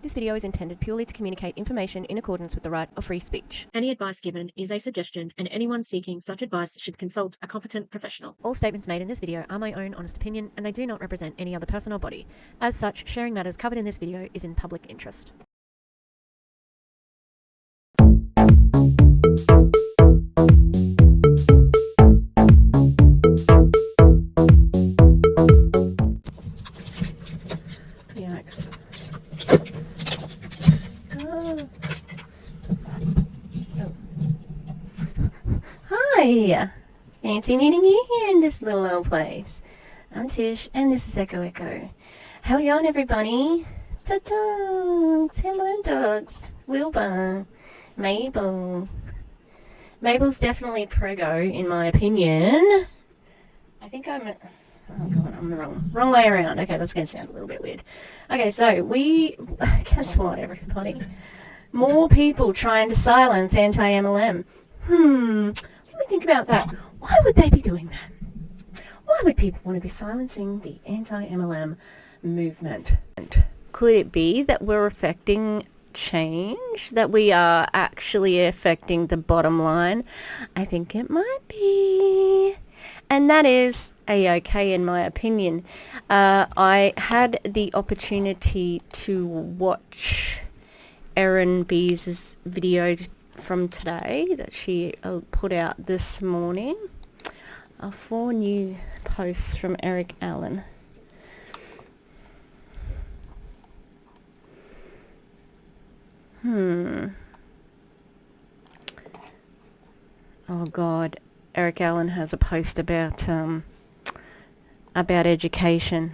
This video is intended purely to communicate information in accordance with the right of free speech. Any advice given is a suggestion, and anyone seeking such advice should consult a competent professional. All statements made in this video are my own honest opinion, and they do not represent any other person or body. As such, sharing matters covered in this video is in public interest. Yikes. Hi! Fancy meeting you here in this little old place. I'm Tish, and this is Echo. How are you on, everybody? Ta-dogs! Hello, dogs! Wilbur. Mabel. Mabel's definitely prego, in my opinion. I think I'm... Oh god, I'm the wrong way around. Okay, that's going to sound a little bit weird. Okay, so guess what, everybody? More people trying to silence anti-MLM. Let me think about that. Why would they be doing that? Why would people want to be silencing the anti-MLM movement? Could it be that we're affecting change? That we are actually affecting the bottom line? I think it might be. And that is a-okay in my opinion. I had the opportunity to watch Erin B's video from today that she put out this morning. 4 new posts from Eric Allen. Oh god, Eric Allen has a post about education.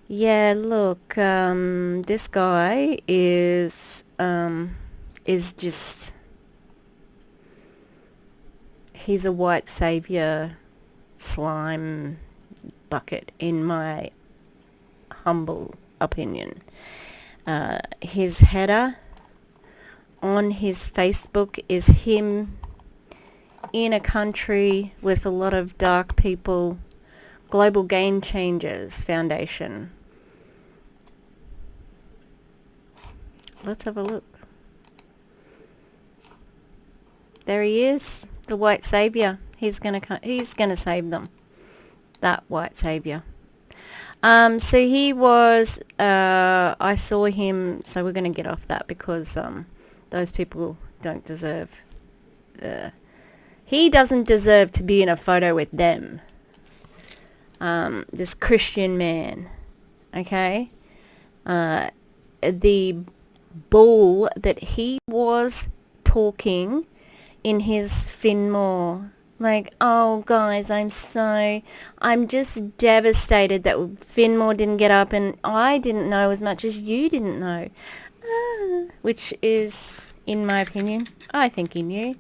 Yeah, look, this guy is just, he's a white savior slime bucket, in my humble opinion. His header on his Facebook is him in a country with a lot of dark people, Global Game Changers Foundation. Let's have a look. There he is, the white savior. He's gonna save them. That white savior. So he was, I saw him, so we're gonna get off that because those people don't deserve, he doesn't deserve to be in a photo with them. This Christian man, okay? The bull that he was talking in his Finmore, like, oh guys, I'm just devastated that Finmore didn't get up and I didn't know as much as you didn't know. Which is, in my opinion, I think he knew.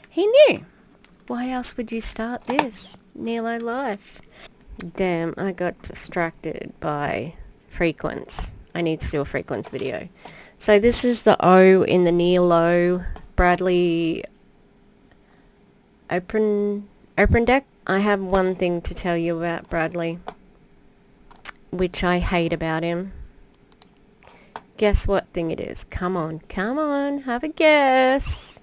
He knew. Why else would you start this? NELO Life. Damn, I got distracted by frequence. I need to do a frequence video. So this is the O in the NELO Bradley open deck. I have one thing to tell you about Bradley, which I hate about him. Guess what thing it is? Come on, have a guess.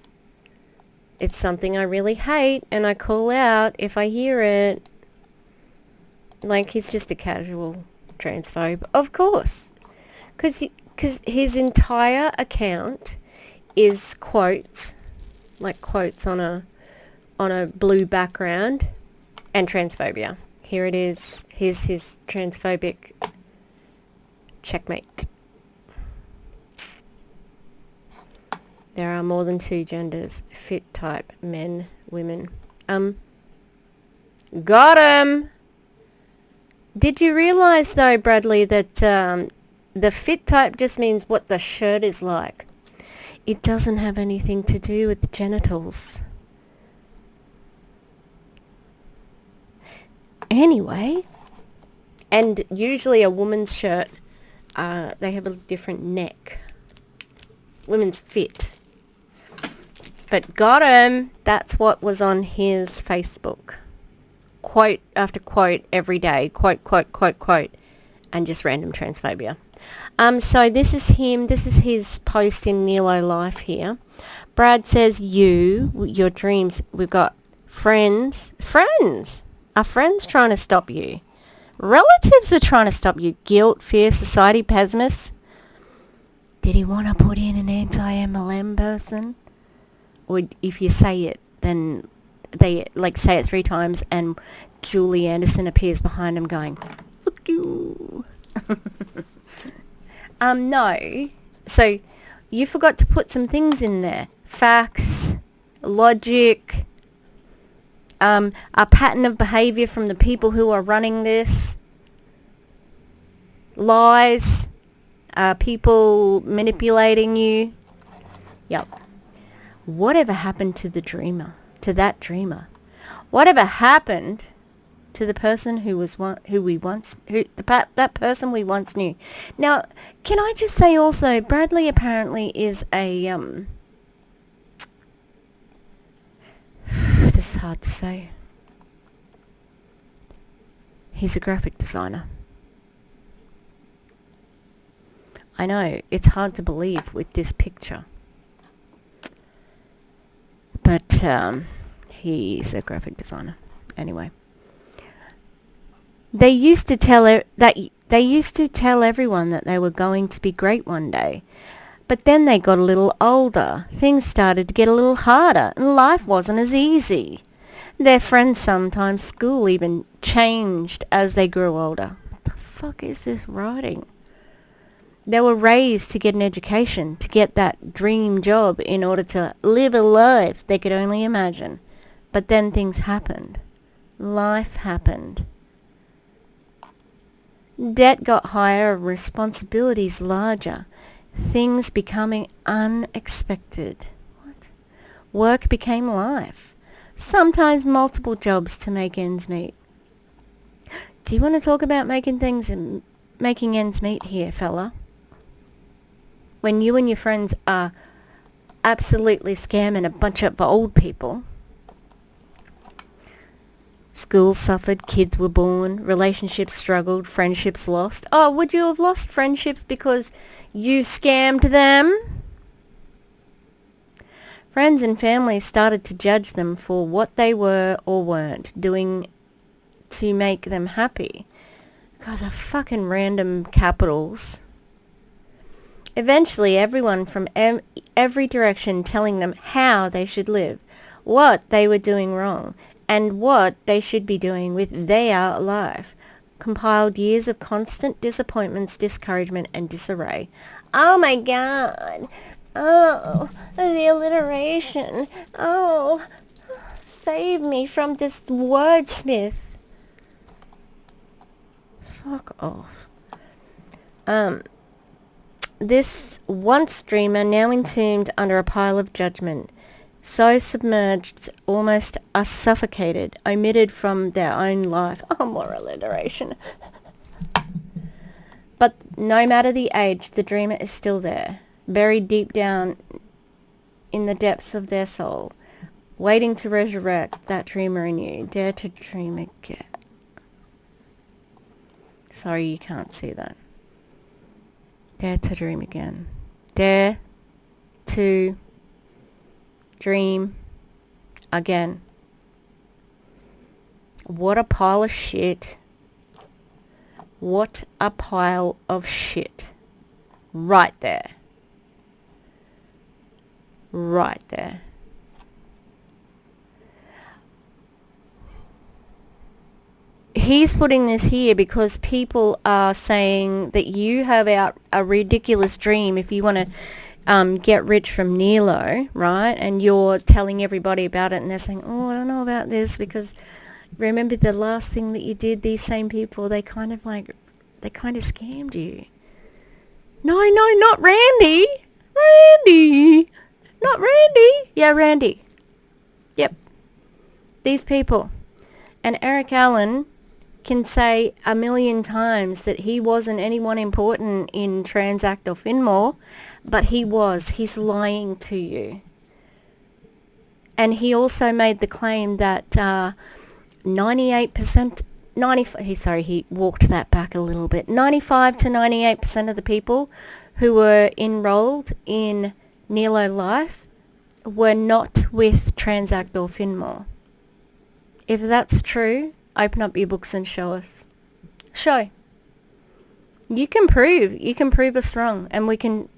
It's something I really hate, and I call out if I hear it. Like, he's just a casual transphobe, of course. Because his entire account is quotes, like quotes on a blue background, and transphobia. Here it is. Here's his transphobic checkmate. There are more than 2 genders. Fit type, men, women. Got him! Did you realise though, Bradley, that the fit type just means what the shirt is like? It doesn't have anything to do with the genitals. Anyway, and usually a woman's shirt, they have a different neck. Women's fit. But got him! That's what was on his Facebook. Quote after quote every day. Quote. and just random transphobia. So this is him. This is his post in NELO Life here. Brad says, your dreams, we've got friends. Are friends trying to stop you? Relatives are trying to stop you. Guilt, fear, society, pessimists. Did he want to put in an anti-MLM person? Or if you say it, then they say it 3 times and Julie Anderson appears behind him going, fuck you. No. So you forgot to put some things in there. Facts, logic, a pattern of behavior from the people who are running this, lies, people manipulating you. Yep. Whatever happened to the dreamer, to that dreamer? Whatever happened to the person that person we once knew? Now, can I just say also, Bradley apparently is a this is hard to say. He's a graphic designer. I know, it's hard to believe with this picture. But he's a graphic designer. Anyway. They used to tell everyone that they were going to be great one day. But then they got a little older. Things started to get a little harder, and life wasn't as easy. Their friends, sometimes school even changed as they grew older. What the fuck is this writing? They were raised to get an education, to get that dream job in order to live a life they could only imagine. But then things happened. Life happened. Debt got higher, responsibilities larger. Things becoming unexpected. What? Work became life. Sometimes multiple jobs to make ends meet. Do you want to talk about making ends meet here, fella? When you and your friends are absolutely scamming a bunch of old people. Schools suffered, kids were born, relationships struggled, friendships lost. Oh, would you have lost friendships because you scammed them? Friends and family started to judge them for what they were or weren't doing to make them happy. God, the fucking random capitals. Eventually, everyone from every direction telling them how they should live, what they were doing wrong, and what they should be doing with their life, compiled years of constant disappointments, discouragement, and disarray. Oh my God! Oh, the alliteration! Oh, save me from this wordsmith! Fuck off. This once dreamer, now entombed under a pile of judgment, so submerged, almost suffocated, omitted from their own life. Oh, more alliteration. But no matter the age, the dreamer is still there, buried deep down in the depths of their soul, waiting to resurrect that dreamer in you. Dare to dream again. Sorry, you can't see that. Dare to dream again. Dare to dream again. What a pile of shit. What a pile of shit. Right there. Right there. He's putting this here because people are saying that you have a ridiculous dream if you want to get rich from NELO, right? And you're telling everybody about it, and they're saying, oh, I don't know about this, because remember the last thing that you did, these same people, they kind of scammed you. No, not Randy. Randy. Not Randy. Yeah, Randy. Yep. These people. And Eric Allen can say 1,000,000 times that he wasn't anyone important in Transact or Finmore, but he was. He's lying to you. And he also made the claim that 98% he walked that back a little bit. 95 to 98% of the people who were enrolled in NELO Life were not with Transact or Finmore. If that's true, open up your books and show us. Show. You can prove us wrong, and we can.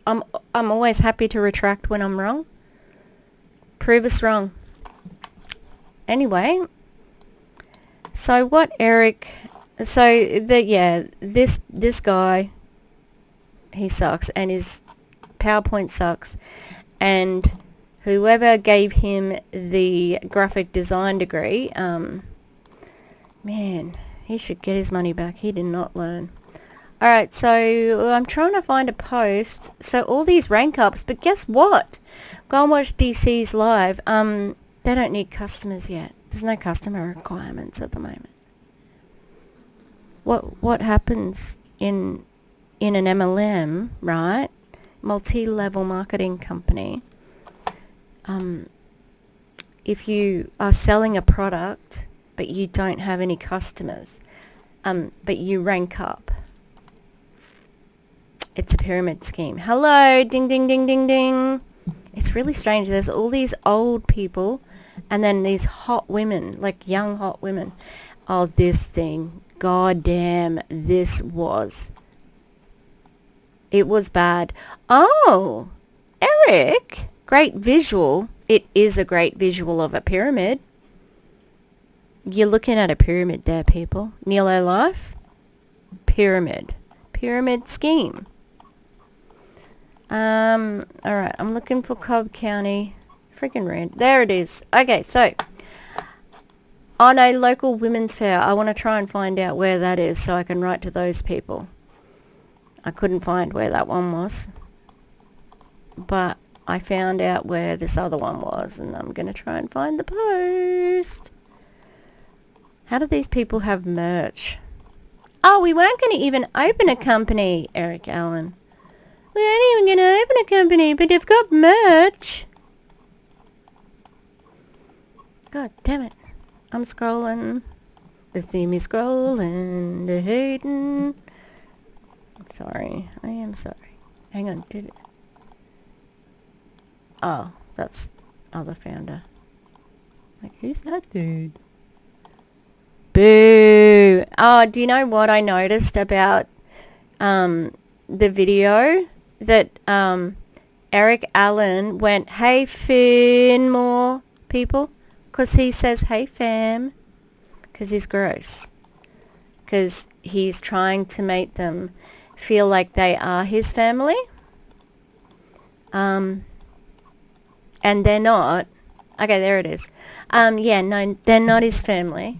I'm always happy to retract when I'm wrong. Prove us wrong. Anyway, so what Eric, this guy, he sucks, and his PowerPoint sucks, and whoever gave him the graphic design degree, man, he should get his money back. He did not learn. Alright, so I'm trying to find a post. So all these rank ups, but guess what? Go and watch DC's live. They don't need customers yet. There's no customer requirements at the moment. What happens in an MLM, right? Multi-level marketing company. If you are selling a product but you don't have any customers, but you rank up, it's a pyramid scheme. Hello, ding, ding, ding, ding, ding. It's really strange. There's all these old people and then these hot women, like young hot women. Oh, this thing. God damn, it was bad. Oh, Eric, great visual. It is a great visual of a pyramid. You're looking at a pyramid there, people. NELO Life, pyramid scheme. Alright, I'm looking for Cobb County. Freaking random. There it is. Okay, so on a local women's fair, I want to try and find out where that is so I can write to those people. I couldn't find where that one was, but I found out where this other one was, and I'm going to try and find the post. How do these people have merch? Oh, we weren't going to even open a company, Eric Allen. We aren't even going to open a company, but they've got merch. God damn it. I'm scrolling. They see me scrolling. They're hating. Sorry. I am sorry. Hang on. Did it? Oh, that's other founder. Like, who's that dude? Boo. Oh, do you know what I noticed about the video? That Eric Allen went, hey Finmore people, because he says hey fam, because he's gross, because he's trying to make them feel like they are his family, and they're not. Okay, there it is. Yeah, no, they're not his family.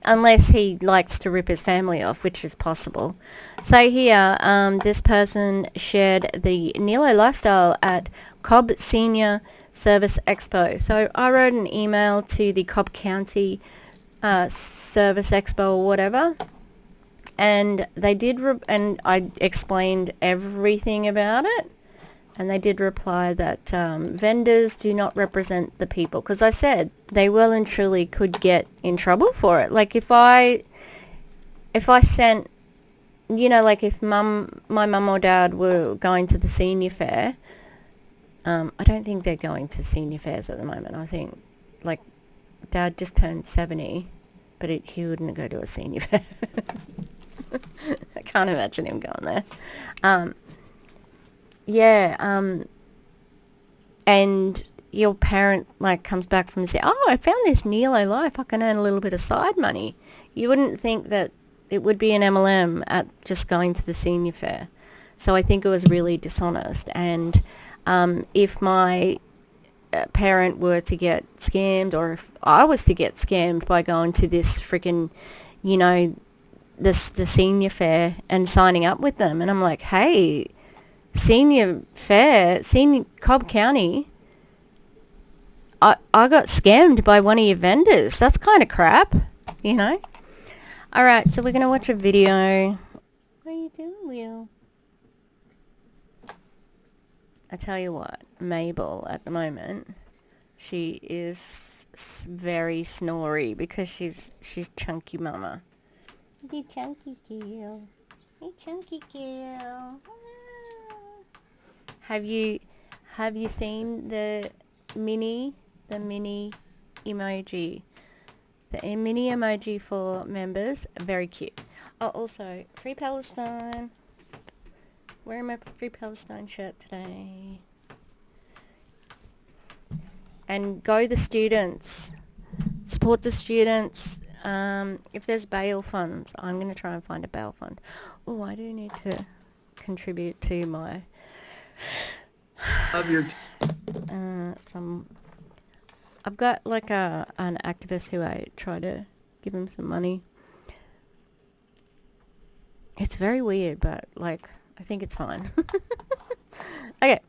Unless he likes to rip his family off, which is possible. So here, this person shared the NELO lifestyle at Cobb Senior Service Expo. So I wrote an email to the Cobb County Service Expo or whatever, and they did, and I explained everything about it. And they did reply that vendors do not represent the people. Because I said they well and truly could get in trouble for it. Like if I sent, you know, like if my mum or dad were going to the senior fair, I don't think they're going to senior fairs at the moment. I think, like, Dad just turned 70, but he wouldn't go to a senior fair. I can't imagine him going there. And your parent, like, comes back from say, oh, I found this NELO Life, I can earn a little bit of side money. You wouldn't think that it would be an MLM at just going to the senior fair. So I think it was really dishonest. And if my parent were to get scammed, or if I was to get scammed by going to this freaking, you know, the senior fair and signing up with them, and I'm like, hey, senior Cobb County, I got scammed by one of your vendors. That's kind of crap, you know. All right, so we're going to watch a video. What are you doing, Will? I tell you what, Mabel at the moment, She is very snory because she's chunky mama. You chunky girl. You chunky girl. Have you seen the mini emoji? The mini emoji for members, very cute. Oh, also, Free Palestine. Wearing my Free Palestine shirt today. And go the students. Support the students. If there's bail funds, I'm going to try and find a bail fund. Oh, I do need to contribute to my... Of your I've got like an activist who I try to give him some money. It's very weird, but like I think it's fine. Okay.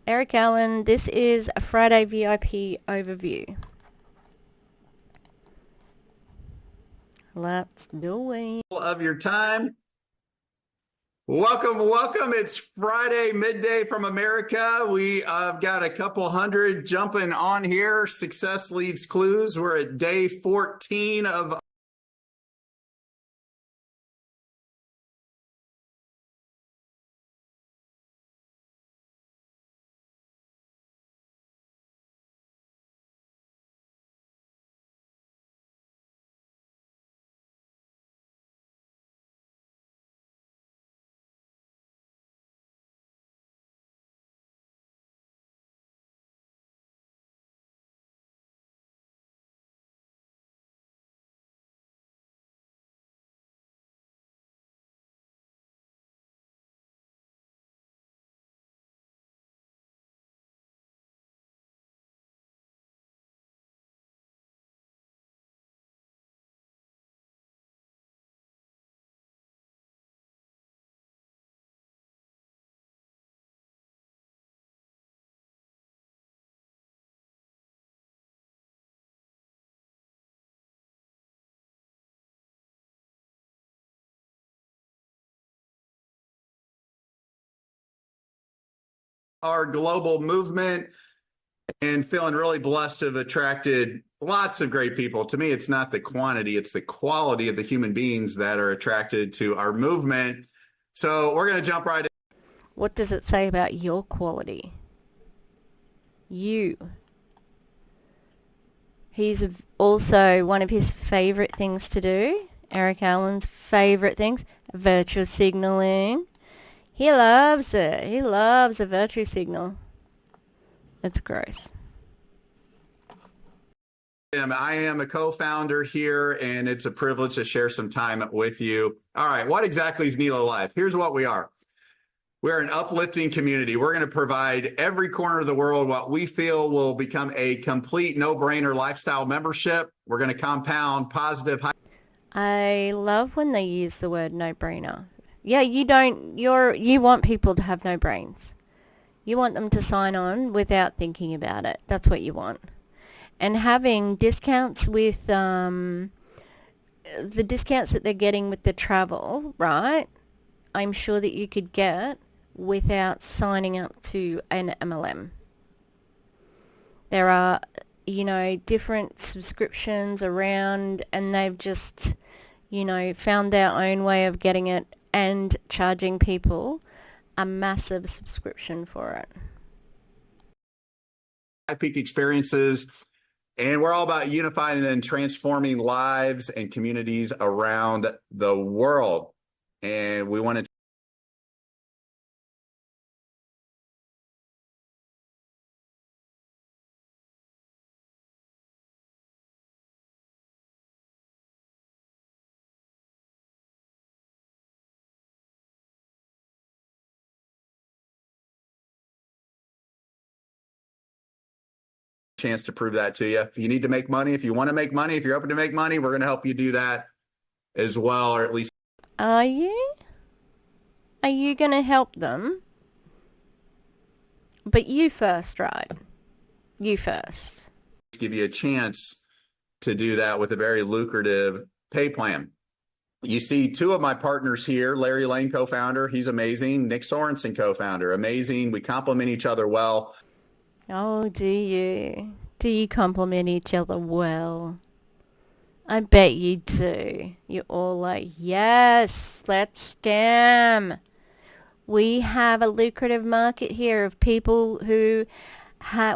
Eric Allen, this is a Friday VIP overview. Let's do it. of your time. Welcome. It's Friday midday from America. We have got a couple hundred jumping on here. Success leaves clues. We're at day 14 of our global movement and feeling really blessed to have attracted lots of great people. To me, it's not the quantity, it's the quality of the human beings that are attracted to our movement. So we're going to jump right in. What does it say about your quality? You. He's also one of his favourite things to do, Eric Allen's favourite things, virtue signalling. He loves it. He loves a virtue signal. It's gross. I am a co-founder here, and it's a privilege to share some time with you. All right, what exactly is NELO Life? Here's what we are. We're an uplifting community. We're going to provide every corner of the world what we feel will become a complete no-brainer lifestyle membership. We're going to compound positive. I love when they use the word no-brainer. Yeah, you want people to have no brains. You want them to sign on without thinking about it. That's what you want. And having discounts with the discounts that they're getting with the travel, right? I'm sure that you could get without signing up to an MLM. There are, different subscriptions around, and they've just, found their own way of getting it and charging people a massive subscription for it. Peak experiences, and we're all about unifying and transforming lives and communities around the world. And we want to chance to prove that to you. If you need to make money, if you want to make money, if you're open to make money, we're going to help you do that as well, or at least. Are you? Are you going to help them? But you first, right? You first. Give you a chance to do that with a very lucrative pay plan. You see two of my partners here, Larry Lane, co-founder. He's amazing. Nick Sorensen, co-founder. Amazing. We complement each other well. Oh, do you? Do you compliment each other well? I bet you do. You're all like, yes, let's scam. We have a lucrative market here of people who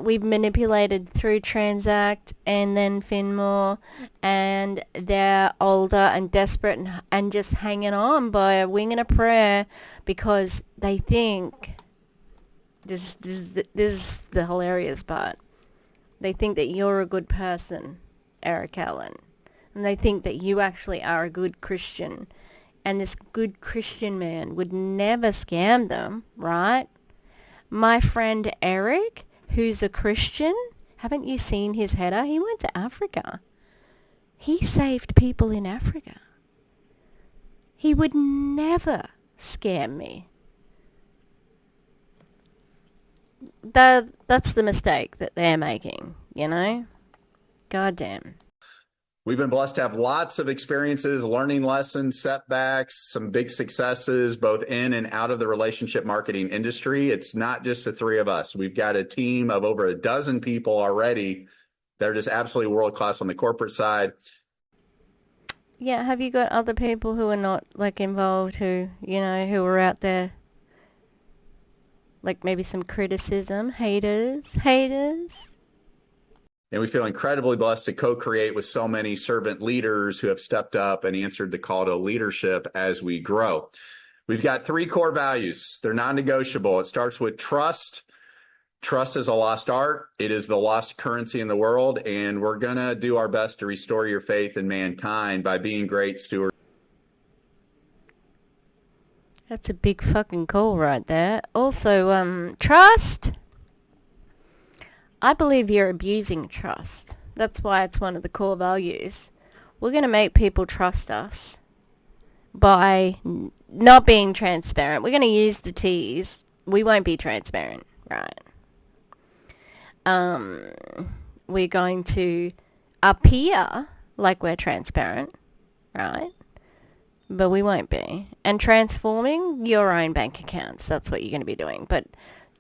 we've manipulated through Transact and then Finmore, and they're older and desperate and just hanging on by a wing and a prayer because they think, this is the hilarious part, they think that you're a good person, Eric Allen, and they think that you actually are a good Christian, and this good Christian man would never scam them, right? My friend Eric, who's a Christian, haven't you seen his header? He went to Africa. He saved people in Africa. He would never scam me. That's the mistake that they're making, you know? Goddamn. We've been blessed to have lots of experiences, learning lessons, setbacks, some big successes, both in and out of the relationship marketing industry. It's not just the three of us. We've got a team of over a dozen people already that are just absolutely world-class on the corporate side. Yeah, have you got other people who are not, like, involved, who, you know, who are out there, like maybe some criticism, haters? And we feel incredibly blessed to co-create with so many servant leaders who have stepped up and answered the call to leadership as we grow. We've got 3 core values. They're non-negotiable. It starts with trust. Trust is a lost art. It is the lost currency in the world. And we're going to do our best to restore your faith in mankind by being great stewards. That's a big fucking call right there. Also, trust. I believe you're abusing trust. That's why it's one of the core values. We're going to make people trust us by not being transparent. We're going to use the T's. We won't be transparent, right? We're going to appear like we're transparent, right? But we won't be. And transforming your own bank accounts, that's what you're going to be doing. But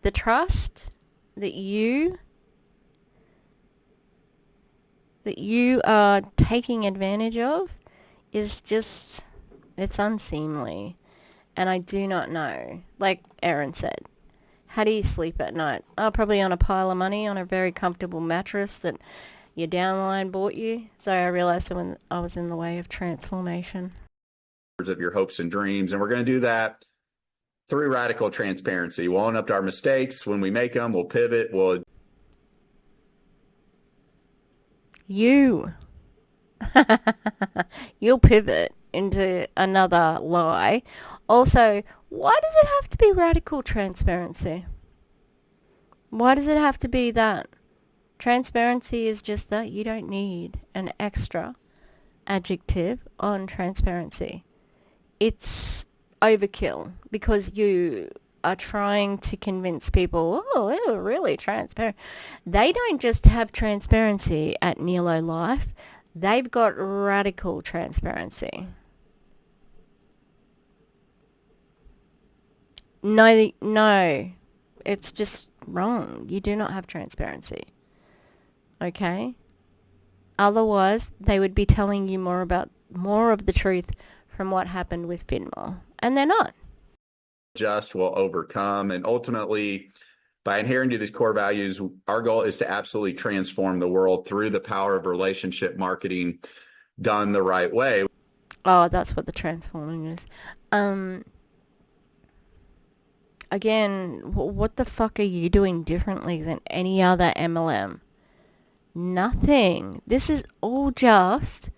the trust that you are taking advantage of is just, it's unseemly. And I do not know. Like Erin said, how do you sleep at night? Oh, probably on a pile of money, on a very comfortable mattress that your downline bought you. So I realized when I was in the way of transformation. Of your hopes and dreams. And we're going to do that through radical transparency. We'll own up to our mistakes. When we make them, we'll pivot. You'll pivot into another lie. Also, why does it have to be radical transparency? Why does it have to be that? Transparency is just that. You don't need an extra adjective on transparency. It's overkill because you are trying to convince people, oh, they're really transparent. They don't just have transparency at NELO Life. They've got radical transparency. No, it's just wrong. You do not have transparency. Okay? Otherwise, they would be telling you more of the truth from what happened with Finmore. And they're not. Just will overcome. And ultimately, by adhering to these core values, our goal is to absolutely transform the world through the power of relationship marketing done the right way. Oh, that's what the transforming is. Again, what the fuck are you doing differently than any other MLM? Nothing. This is all just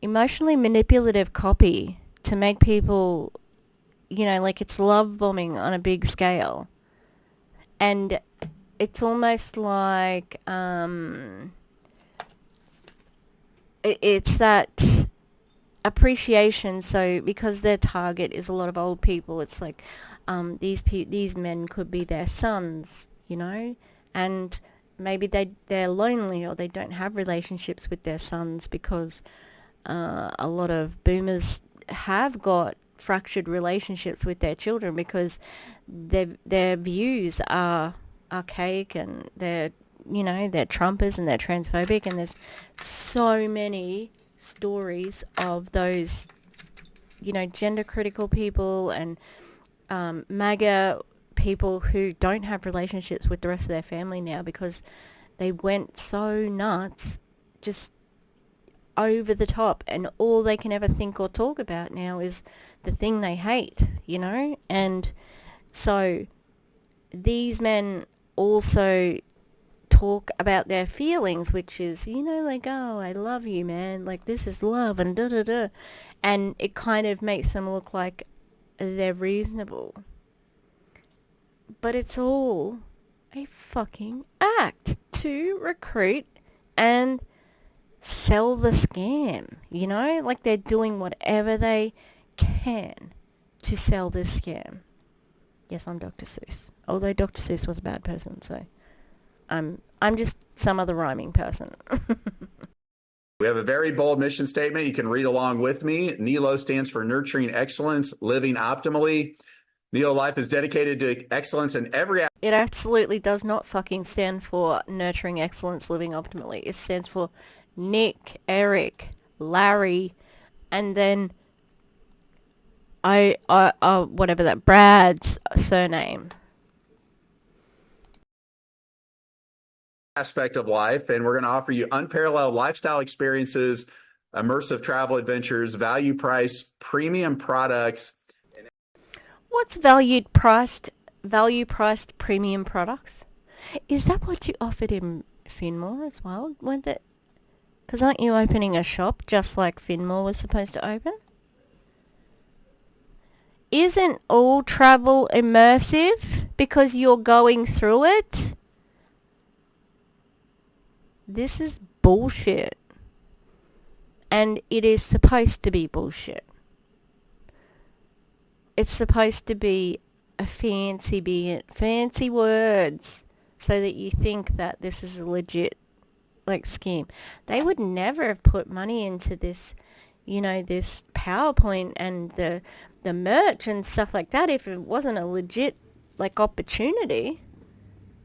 emotionally manipulative copy to make people, like it's love bombing on a big scale. And it's almost like it's that appreciation. So because their target is a lot of old people, it's like these men could be their sons, and maybe they're lonely or they don't have relationships with their sons because a lot of boomers have got fractured relationships with their children because their views are archaic and they're Trumpers and they're transphobic, and there's so many stories of those, gender critical people and MAGA people who don't have relationships with the rest of their family now because they went so nuts, just over the top, and all they can ever think or talk about now is the thing they hate, and so these men also talk about their feelings, which is, like, oh, I love you, man, like, this is love, and da da da, and it kind of makes them look like they're reasonable, but it's all a fucking act to recruit and sell the scam, like they're doing whatever they can to sell this scam. Yes, I'm Dr. Seuss, although Dr. Seuss was a bad person, so I'm just some other rhyming person. We have a very bold mission statement. You can read along with me. NELO stands for Nurturing Excellence, Living Optimally. NELO Life is dedicated to excellence in every... It absolutely does not fucking stand for Nurturing Excellence, Living Optimally. It stands for Nick, Eric, Larry, and then whatever that, Brad's surname. Aspect of life, and we're going to offer you unparalleled lifestyle experiences, immersive travel adventures, value price, premium products. What's value priced premium products? Is that what you offered in Finmore as well? Because aren't you opening a shop just like Finmore was supposed to open? Isn't all travel immersive because you're going through it? This is bullshit. And it is supposed to be bullshit. It's supposed to be a fancy words so that you think that this is a legit scheme. They would never have put money into this, this PowerPoint and the merch and stuff like that if it wasn't a legit opportunity.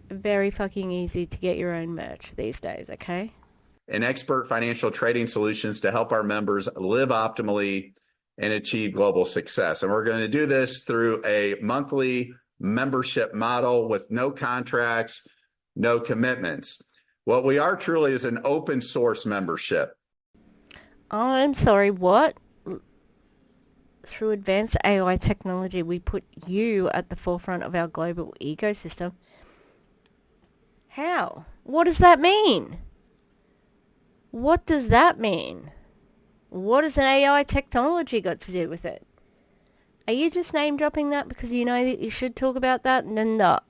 Very fucking easy to get your own merch these days, okay? And expert financial trading solutions to help our members live optimally and achieve global success. And we're going to do this through a monthly membership model with no contracts, no commitments. What we are truly is an open source membership. Oh, I'm sorry, what? Through advanced AI technology, we put you at the forefront of our global ecosystem. How? What does that mean? What does that mean? What has an AI technology got to do with it? Are you just name dropping that because you know that you should talk about that, and then the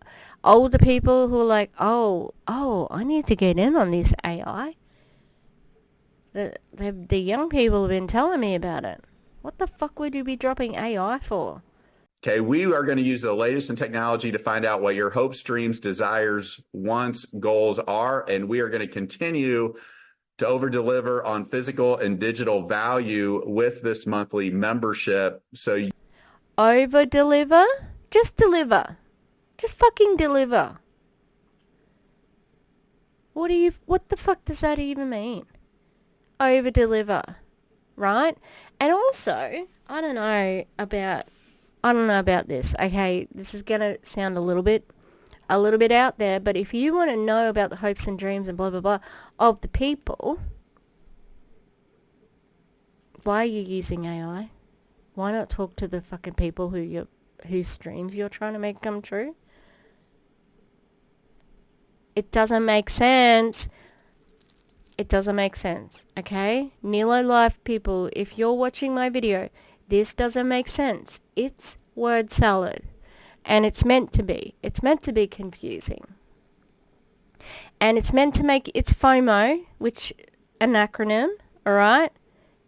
older people who are like, oh, I need to get in on this AI? The young people have been telling me about it. What the fuck would you be dropping AI for? Okay, we are going to use the latest in technology to find out what your hopes, dreams, desires, wants, goals are, and we are going to continue to over-deliver on physical and digital value with this monthly membership. So Over-deliver? Just deliver. Just fucking deliver. What the fuck does that even mean? Over-deliver, right? And also, I don't know about this. Okay, this is gonna sound a little bit out there, but if you want to know about the hopes and dreams and blah blah blah of the people, why are you using AI? Why not talk to the fucking people whose dreams you're trying to make come true? It doesn't make sense. It doesn't make sense, okay? NELO Life people, if you're watching my video, this doesn't make sense. It's word salad. And it's meant to be. It's meant to be confusing. And it's meant to make... It's FOMO, which... an acronym, alright?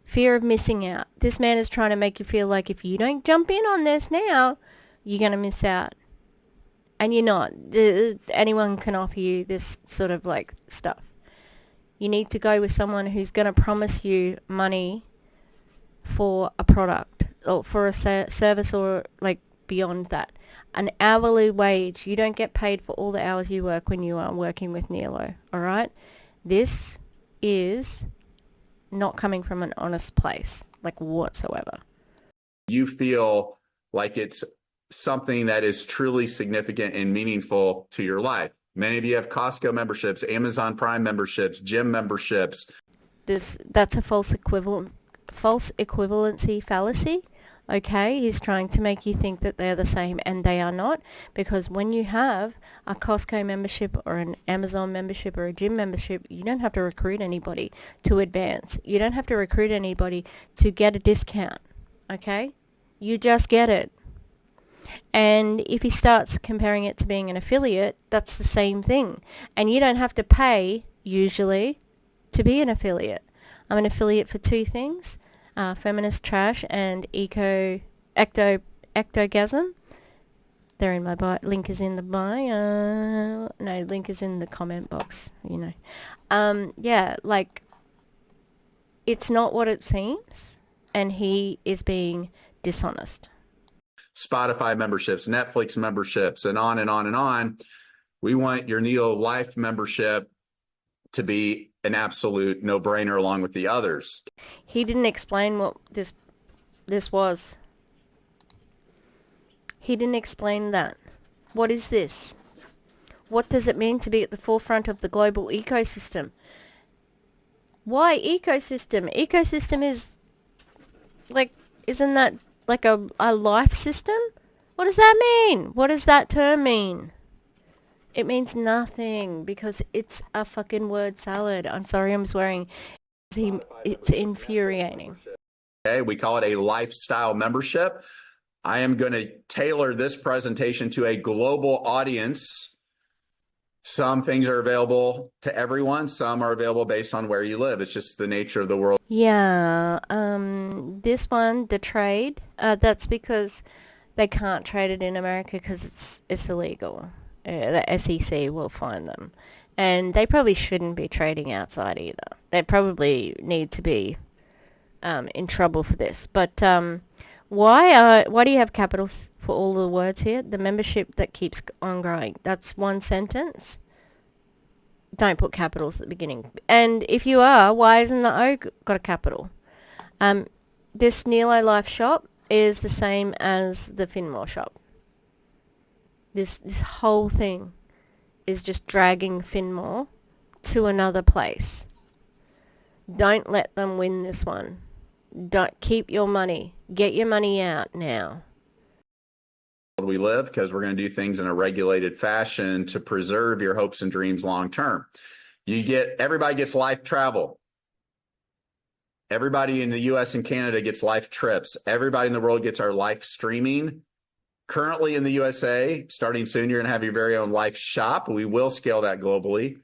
Fear of missing out. This man is trying to make you feel like if you don't jump in on this now, you're going to miss out. And you're not. Anyone can offer you this sort of stuff. You need to go with someone who's going to promise you money for a product or for a service or like beyond that. An hourly wage. You don't get paid for all the hours you work when you are working with NELO, all right? This is not coming from an honest place, like whatsoever. You feel like it's something that is truly significant and meaningful to your life. Many of you have Costco memberships, Amazon Prime memberships, gym memberships. That's a false equivalency fallacy. Okay, he's trying to make you think that they're the same, and they are not, because when you have a Costco membership or an Amazon membership or a gym membership, you don't have to recruit anybody to advance. You don't have to recruit anybody to get a discount. Okay, you just get it. And if he starts comparing it to being an affiliate, that's the same thing. And you don't have to pay, usually, to be an affiliate. I'm an affiliate for two things, Feminist Trash and Ectogasm. They're in my bio. Link is in the bio. No, link is in the comment box, you know. Yeah, like, it's not what it seems, and he is being dishonest. Spotify memberships, Netflix memberships, and on and on and on. We want your NELO Life membership to be an absolute no-brainer along with the others. He didn't explain what this was. He didn't explain that. What is this? What does it mean to be at the forefront of the global ecosystem? Why ecosystem? Ecosystem is like, isn't that like a life system? What does that mean? What does that term mean? It means nothing because it's a fucking word salad. I'm sorry I'm swearing. It's infuriating. Okay, we call it a lifestyle membership. I am going to tailor this presentation to a global audience. Some things are available to everyone. Some are available based on where you live. It's just the nature of the world. Yeah, this one, the trade, that's because they can't trade it in America because it's illegal. The SEC will find them. And they probably shouldn't be trading outside either. They probably need to be in trouble for this. But why do you have capitals for all the words here? The membership that keeps on growing. That's one sentence. Don't put capitals at the beginning. And if you are, why isn't the O got a capital? This NELO Life shop is the same as the Finmore shop. This whole thing is just dragging Finmore to another place. Don't let them win this one. Don't keep your money. Get your money out now. We live because we're going to do things in a regulated fashion to preserve your hopes and dreams long term. Everybody gets life travel. Everybody in the US and Canada gets life trips. Everybody in the world gets our life streaming. Currently in the USA, starting soon, you're going to have your very own life shop. We will scale that globally.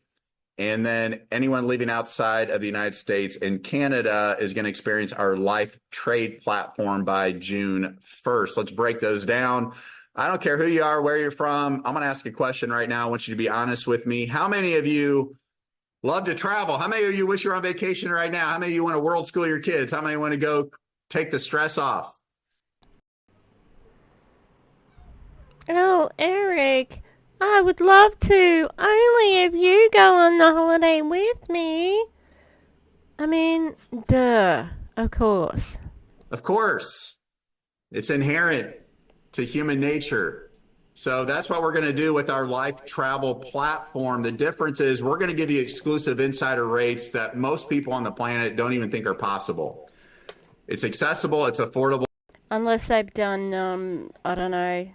And then anyone living outside of the United States and Canada is going to experience our life trade platform by June 1st. Let's break those down. I don't care who you are, where you're from. I'm going to ask a question right now. I want you to be honest with me. How many of you love to travel? How many of you wish you were on vacation right now? How many of you want to world school your kids? How many want to go take the stress off? Oh, Eric, I would love to. Only if you go on the holiday with me. I mean, duh, of course. Of course. It's inherent to human nature. So that's what we're going to do with our life travel platform. The difference is we're going to give you exclusive insider rates that most people on the planet don't even think are possible. It's accessible. It's affordable. Unless they've done, I don't know,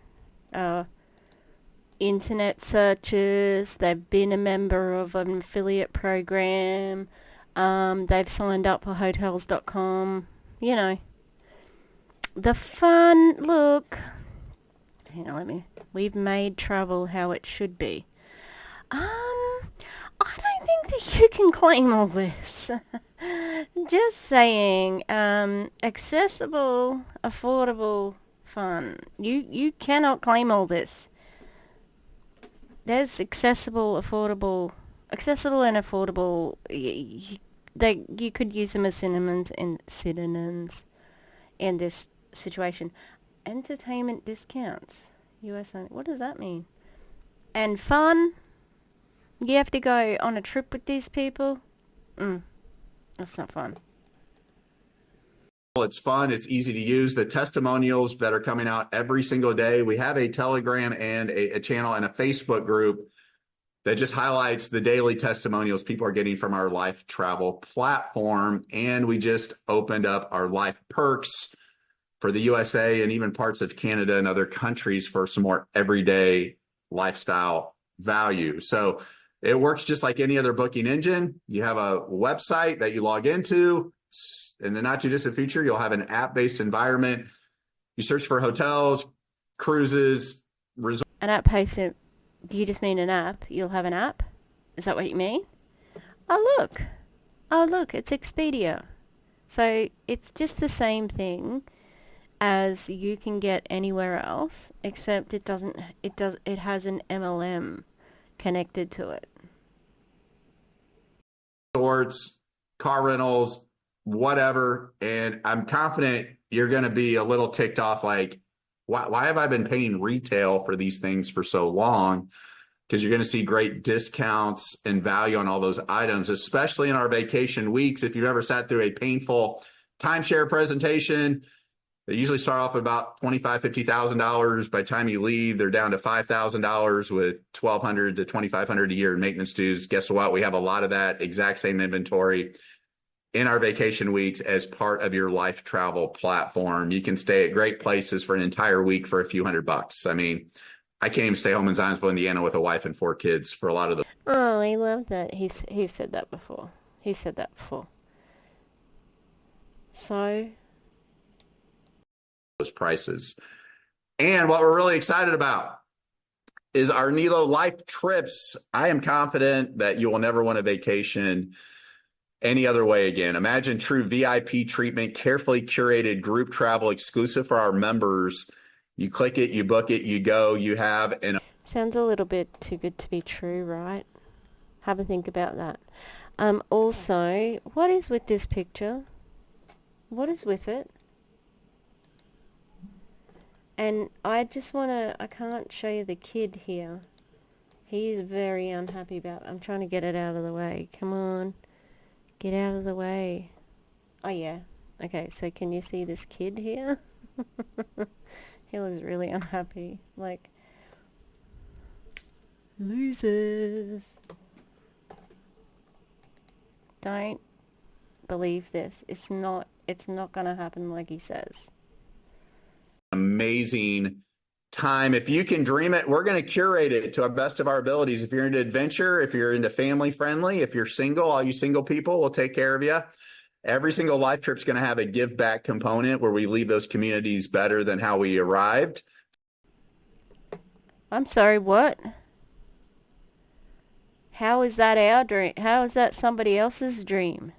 internet searches, they've been a member of an affiliate program, they've signed up for hotels.com, you know. The fun, look, hang on, we've made travel how it should be. I don't think that you can claim all this. Just saying, accessible, affordable, fun. You cannot claim all this. There's accessible and affordable. You could use them as synonyms in this situation. Entertainment discounts. US only. What does that mean? And fun? You have to go on a trip with these people? That's not fun. It's fun. It's easy to use. The testimonials that are coming out every single day. We have a Telegram and a channel and a Facebook group that just highlights the daily testimonials people are getting from our Life Travel platform. And we just opened up our Life Perks for the USA and even parts of Canada and other countries for some more everyday lifestyle value. So it works just like any other booking engine. You have a website that you log into. In the not too distant future, you'll have an app-based environment. You search for hotels, cruises, resorts. An app-based, do you just mean an app? You'll have an app? Is that what you mean? Oh, look. Oh, look, it's Expedia. So it's just the same thing as you can get anywhere else, except it has an MLM connected to it. Resorts, car rentals, whatever. And I'm confident you're going to be a little ticked off, like, why have I been paying retail for these things for so long? Because you're going to see great discounts and value on all those items, especially in our vacation weeks. If you've ever sat through a painful timeshare presentation, they usually start off at about $25,000, $50,000. By the time you leave, they're down to $5,000 with $1,200 to $2,500 a year in maintenance dues. Guess what? We have a lot of that exact same inventory in our vacation weeks as part of your Life Travel platform. You can stay at great places for an entire week for a few $100. I mean, I can't even stay home in Zionsville, Indiana with a wife and 4 kids for a lot of the. Oh, I love that. He said that before. So Those prices. And what we're really excited about is our NELO Life trips. I am confident that you will never want a vacation any other way again. Imagine true VIP treatment, carefully curated group travel exclusive for our members. You click it, you book it, you go, you have an. Sounds a little bit too good to be true, right? Have a think about that. Also, what is with this picture? What is with it? And I can't show you the kid here. He's very unhappy I'm trying to get it out of the way. Come on. Get out of the way. Oh, yeah. Okay, so can you see this kid here? He was really unhappy. Like, losers. Don't believe this. It's not going to happen like he says. Amazing time. If you can dream it, we're going to curate it to our best of our abilities. If you're into adventure, if you're into family friendly, if you're single, all you single people, we'll take care of you. Every single life trip is going to have a give back component where we leave those communities better than how we arrived. I'm sorry, what? How is that our dream? How is that somebody else's dream?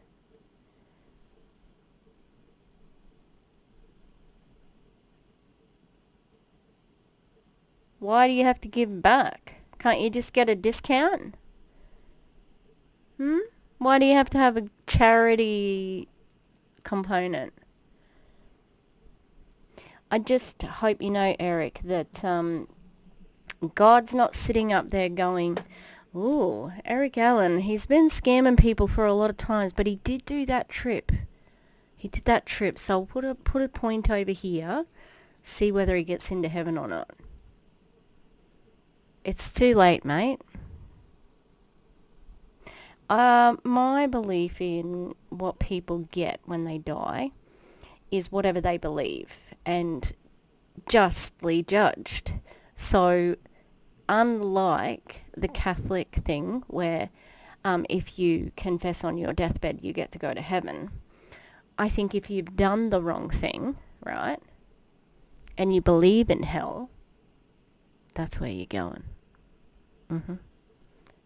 Why do you have to give back? Can't you just get a discount? Why do you have to have a charity component? I just hope you know, Eric, that God's not sitting up there going, ooh, Eric Allen, he's been scamming people for a lot of times, but he did do that trip. So I'll put a point over here, see whether he gets into heaven or not. It's too late, mate. My belief in what people get when they die is whatever they believe and justly judged. So unlike the Catholic thing where if you confess on your deathbed you get to go to heaven, I think if you've done the wrong thing, right, and you believe in hell, that's where you're going.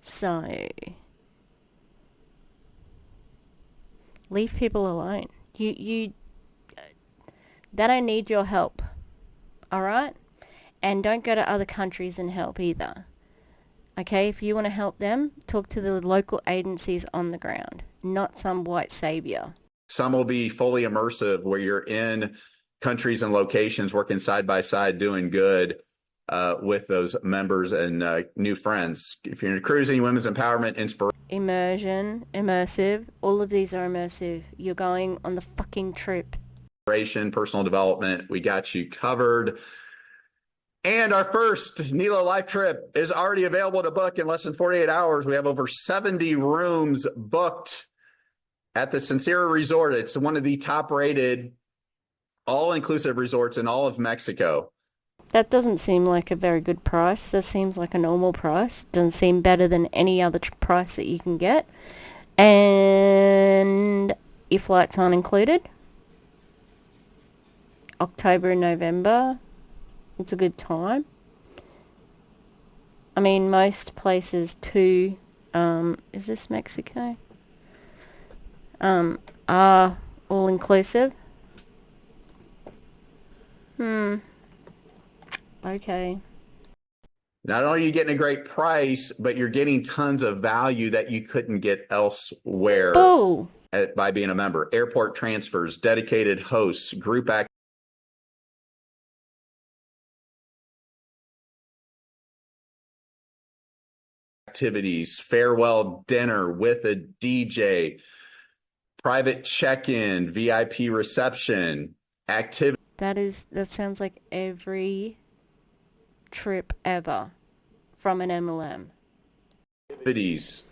So leave people alone. They don't need your help. All right? And don't go to other countries and help either. Okay? If you want to help them, talk to the local agencies on the ground, not some white savior. Some will be fully immersive where you're in countries and locations working side by side, doing good with those members and new friends. If you're into cruising, women's empowerment, Immersion, immersive, all of these are immersive. You're going on the fucking trip. inspiration, personal development, we got you covered. And our first NELO Life trip is already available to book in less than 48 hours. We have over 70 rooms booked at the Sincera Resort. It's one of the top-rated all-inclusive resorts in all of Mexico. That doesn't seem like a very good price. That seems like a normal price. Doesn't seem better than any other price that you can get. And your flights aren't included. October and November. It's a good time. I mean, most places too, is this Mexico? Are all-inclusive. Okay. Not only are you getting a great price, but you're getting tons of value that you couldn't get elsewhere by being a member. Airport transfers, dedicated hosts, group activities, farewell dinner with a DJ, private check-in, VIP reception, activity. That sounds like every trip ever from an MLM. Activities.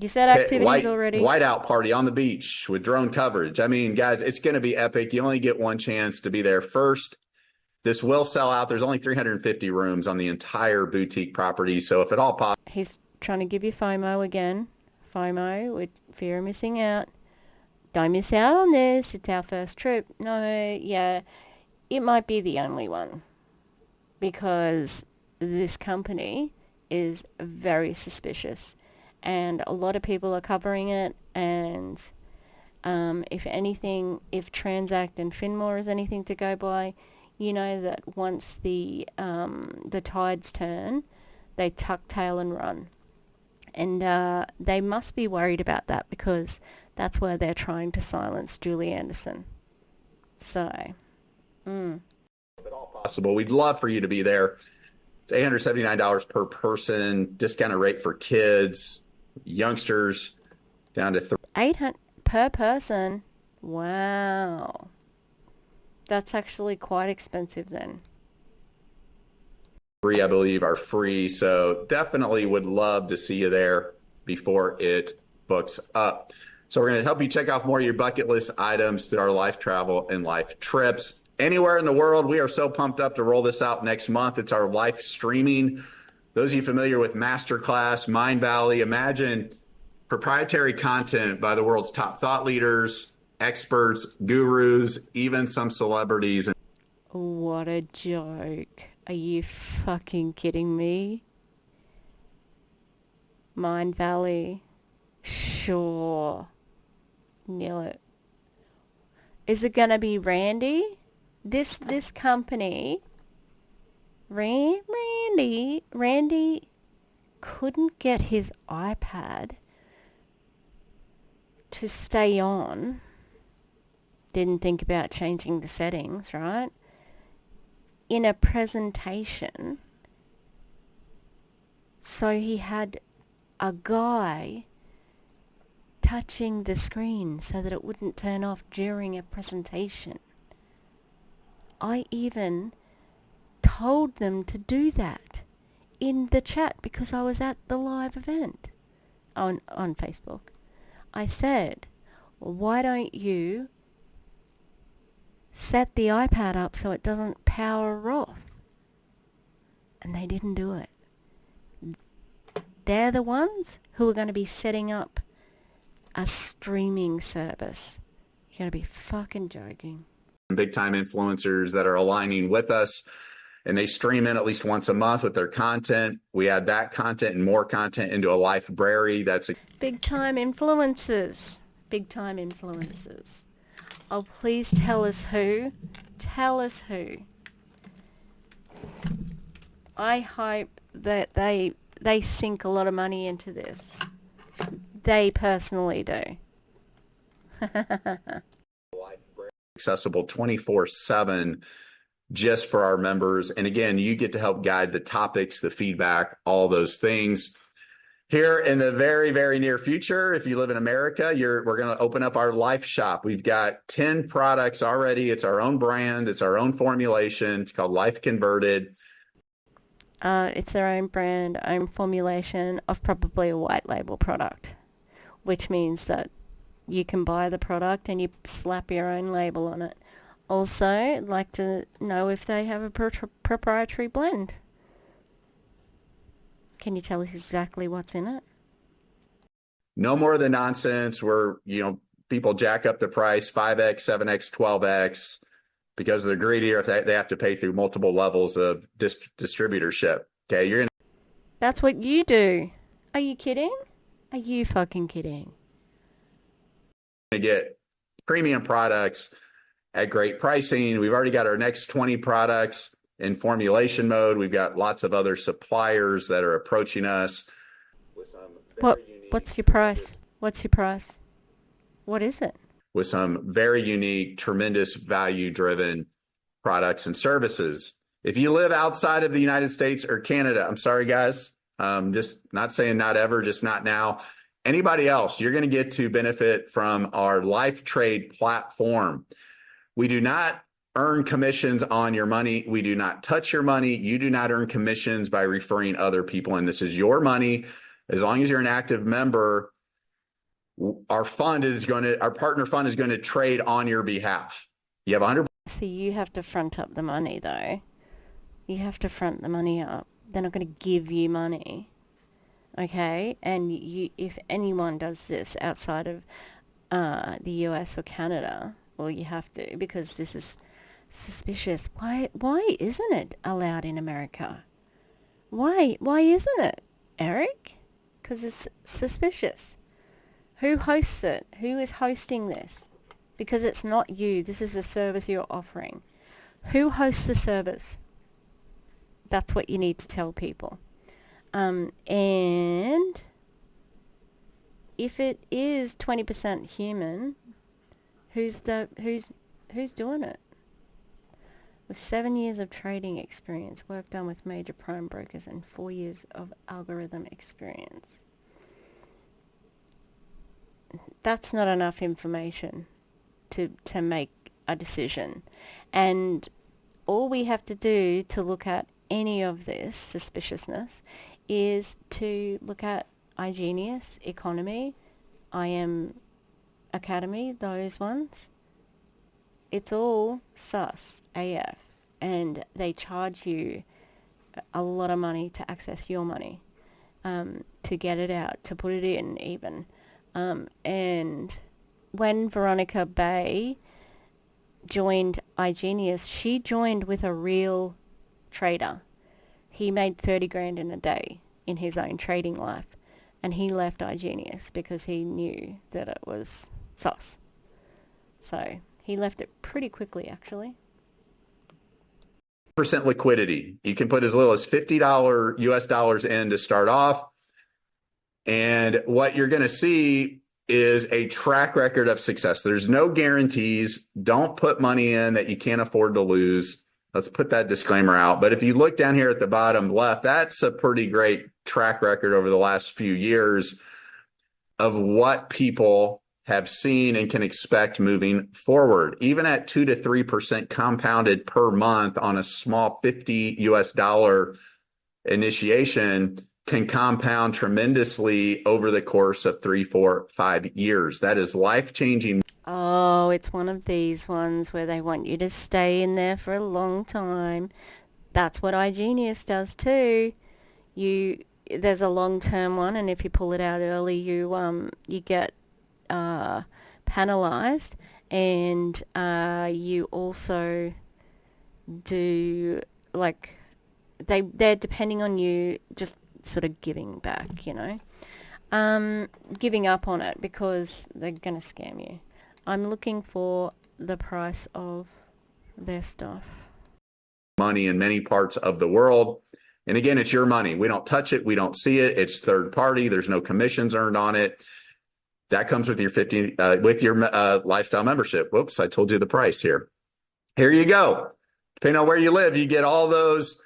You said activities already. Whiteout party on the beach with drone coverage. I mean, guys, it's going to be epic. You only get one chance to be there first. This will sell out. There's only 350 rooms on the entire boutique property. So if at all possible. He's trying to give you FOMO again. FOMO with fear of missing out. Don't miss out on this. It's our first trip. No, yeah, it might be the only one. Because this company is very suspicious. And a lot of people are covering it. And if anything, if Transact and Finmore is anything to go by, you know that once the tides turn, they tuck tail and run. And they must be worried about that because that's where they're trying to silence Julie Anderson. So, If at all possible, we'd love for you to be there. It's $879 per person, discounted rate for kids, youngsters, down to $800 per person. Wow. That's actually quite expensive then. 3, I believe, are free. So definitely would love to see you there before it books up. So we're going to help you check off more of your bucket list items through our life travel and life trips. Anywhere in the world, we are so pumped up to roll this out next month. It's our live streaming. Those of you familiar with Masterclass, Mind Valley, imagine proprietary content by the world's top thought leaders, experts, gurus, even some celebrities. What a joke. Are you fucking kidding me? Mind Valley. Sure. Nail it. Is it gonna be Randy? This company, Randy couldn't get his iPad to stay on. Didn't think about changing the settings, right? In a presentation. So he had a guy touching the screen so that it wouldn't turn off during a presentation. I even told them to do that in the chat because I was at the live event on Facebook. I said, why don't you set the iPad up so it doesn't power off? And they didn't do it. They're the ones who are going to be setting up a streaming service. You're going to be fucking joking. Big time influencers that are aligning with us, and they stream in at least once a month with their content. We add that content and more content into a library. That's big time influencers. Big time influencers. Oh, please tell us who. Tell us who. I hope that they sink a lot of money into this. They personally do. accessible 24/7 just for our members. And again, you get to help guide the topics, the feedback, all those things. Here in the very, very near future, if you live in America, we're going to open up our Life shop. We've got 10 products already. It's our own brand. It's our own formulation. It's called Life Converted. It's their own brand, own formulation of probably a white label product, which means that you can buy the product and you slap your own label on it. Also, I'd like to know if they have a proprietary blend. Can you tell us exactly what's in it? No more of the nonsense where, people jack up the price 5x, 7x, 12x because they're greedy, or if they have to pay through multiple levels of distributorship. Okay, That's what you do. Are you kidding? Are you fucking kidding? to get premium products at great pricing. We've already got our next 20 products in formulation mode. We've got lots of other suppliers that are approaching us. With some What's your price? What's your price? What is it? With some very unique, tremendous value-driven products and services. If you live outside of the United States or Canada, I'm sorry, guys. Just not saying not ever, just not now. Anybody else, you're going to get to benefit from our Life Trade platform. We do not earn commissions on your money. We do not touch your money. You do not earn commissions by referring other people. And this is your money. As long as you're an active member, our partner fund is going to trade on your behalf. You have 100. So you have to front up the money, though. You have to front the money up. They're not going to give you money. Okay? And if anyone does this outside of the US or Canada, well, you have to, because this is suspicious. Why isn't it allowed in America? Why isn't it, Eric? Because it's suspicious. Who hosts it? Who is hosting this? Because it's not you. This is a service you're offering. Who hosts the service? That's what you need to tell people. And if it is 20% human, who's doing it? With 7 years of trading experience, work done with major prime brokers, and 4 years of algorithm experience. That's not enough information to make a decision. And all we have to do to look at any of this suspiciousness is to look at iGenius, Economy, IM Academy, those ones. It's all sus AF, and they charge you a lot of money to access your money, to get it out, to put it in even. And when Veronica Bay joined iGenius, she joined with a real trader. He made 30 grand in a day in his own trading life, and he left iGenius because he knew that it was sus. So he left it pretty quickly, actually. % liquidity. You can put as little as $50 US dollars in to start off. And what you're going to see is a track record of success. There's no guarantees. Don't put money in that you can't afford to lose. Let's put that disclaimer out. But if you look down here at the bottom left, that's a pretty great track record over the last few years of what people have seen and can expect moving forward. Even at 2 to 3% compounded per month on a small $50 US dollar initiation can compound tremendously over the course of 3, 4, 5 years. That is life-changing. Oh, it's one of these ones where they want you to stay in there for a long time. That's what iGenius does too. There's a long-term one, and if you pull it out early, you get penalized, and you also do, like, they're depending on you just sort of giving back, giving up on it because they're going to scam you. I'm looking for the price of their stuff. Money in many parts of the world. And again, it's your money. We don't touch it. We don't see it. It's third party. There's no commissions earned on it. That comes with your lifestyle membership. Whoops, I told you the price here. Here you go. Depending on where you live, you get all those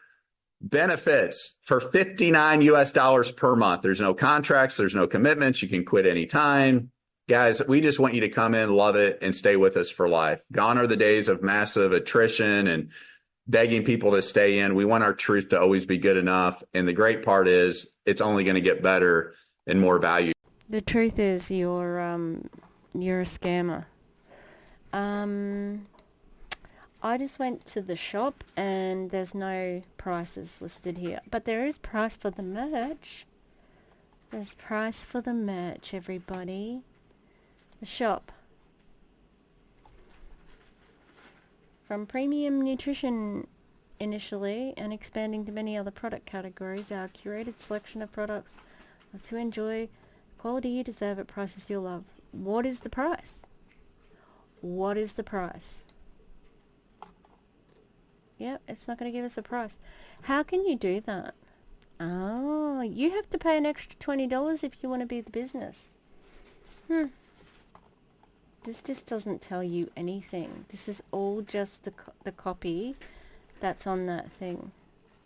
benefits for $59 per month. There's no contracts, there's no commitments. You can quit anytime. Guys, we just want you to come in, love it, and stay with us for life. Gone are the days of massive attrition and begging people to stay in. We want our truth to always be good enough. And the great part is it's only going to get better and more value. The truth is you're a scammer. I just went to the shop and there's no prices listed here. But there is price for the merch. There's price for the merch, everybody. The shop. From premium nutrition initially and expanding to many other product categories, our curated selection of products are to enjoy quality you deserve at prices you'll love. What is the price? What is the price? Yep, it's not going to give us a price. How can you do that? Oh, you have to pay an extra $20 if you want to be the business. This just doesn't tell you anything. This is all just the copy that's on that thing.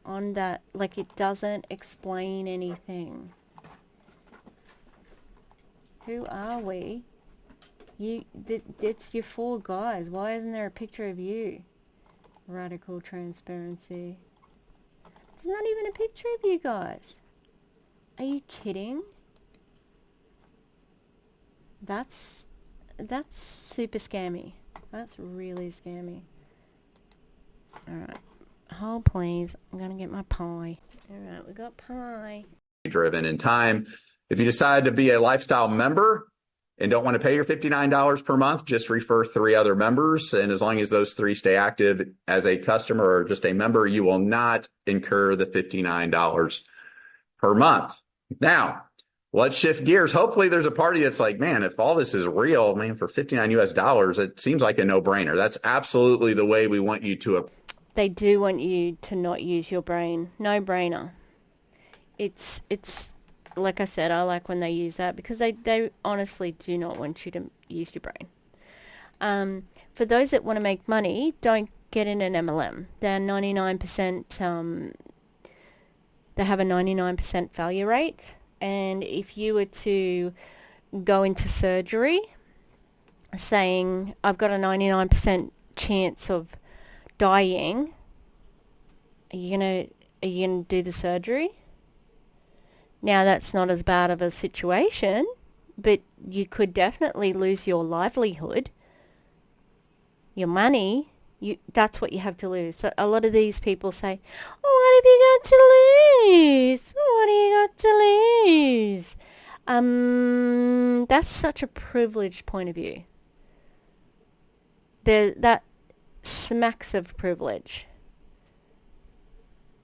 On that, like, it doesn't explain anything. Who are we? It's your four guys. Why isn't there a picture of you? Radical transparency. There's not even a picture of you guys. Are you kidding? That's super scammy. That's really scammy. Alright. Hold please. I'm gonna get my pie. Alright, we got pie. Driven in time. If you decide to be a lifestyle member and don't want to pay your $59 per month, just refer 3 other members. And as long as those 3 stay active as a customer or just a member, you will not incur the $59 per month. Now, let's shift gears. Hopefully there's a party that's like, man, if all this is real, man, for $59, it seems like a no-brainer. That's absolutely the way we want you to. They do want you to not use your brain. No-brainer. It's like I said, I like when they use that because they honestly do not want you to use your brain. For those that want to make money, don't get in an MLM. They're 99%, they have a 99% failure rate. And if you were to go into surgery saying, I've got a 99% chance of dying, are you gonna do the surgery? Now, that's not as bad of a situation, but you could definitely lose your livelihood, your money. That's what you have to lose. So a lot of these people say, oh, what have you got to lose? What do you got to lose? That's such a privileged point of view. That smacks of privilege.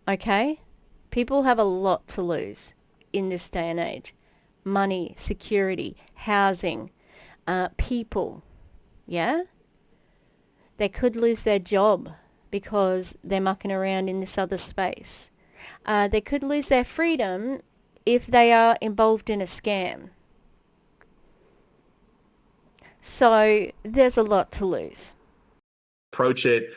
Okay? People have a lot to lose in this day and age. Money, security, housing, people. Yeah? They could lose their job because they're mucking around in this other space. They could lose their freedom if they are involved in a scam. So there's a lot to lose. Approach it.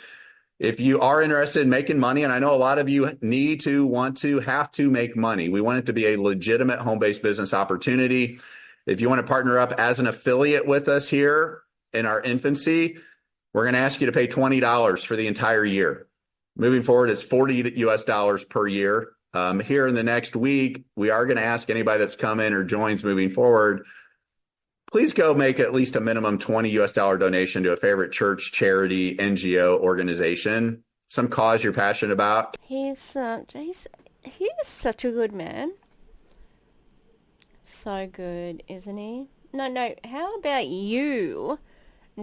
If you are interested in making money, and I know a lot of you need to, want to, have to make money, we want it to be a legitimate home-based business opportunity. If you want to partner up as an affiliate with us here in our infancy, we're going to ask you to pay $20 for the entire year. Moving forward, it's $40 per year. Here in the next week, we are going to ask anybody that's come in or joins moving forward, please go make at least a minimum $20 donation to a favorite church, charity, NGO organization, some cause you're passionate about. He is such a good man. So good, isn't he? No, how about you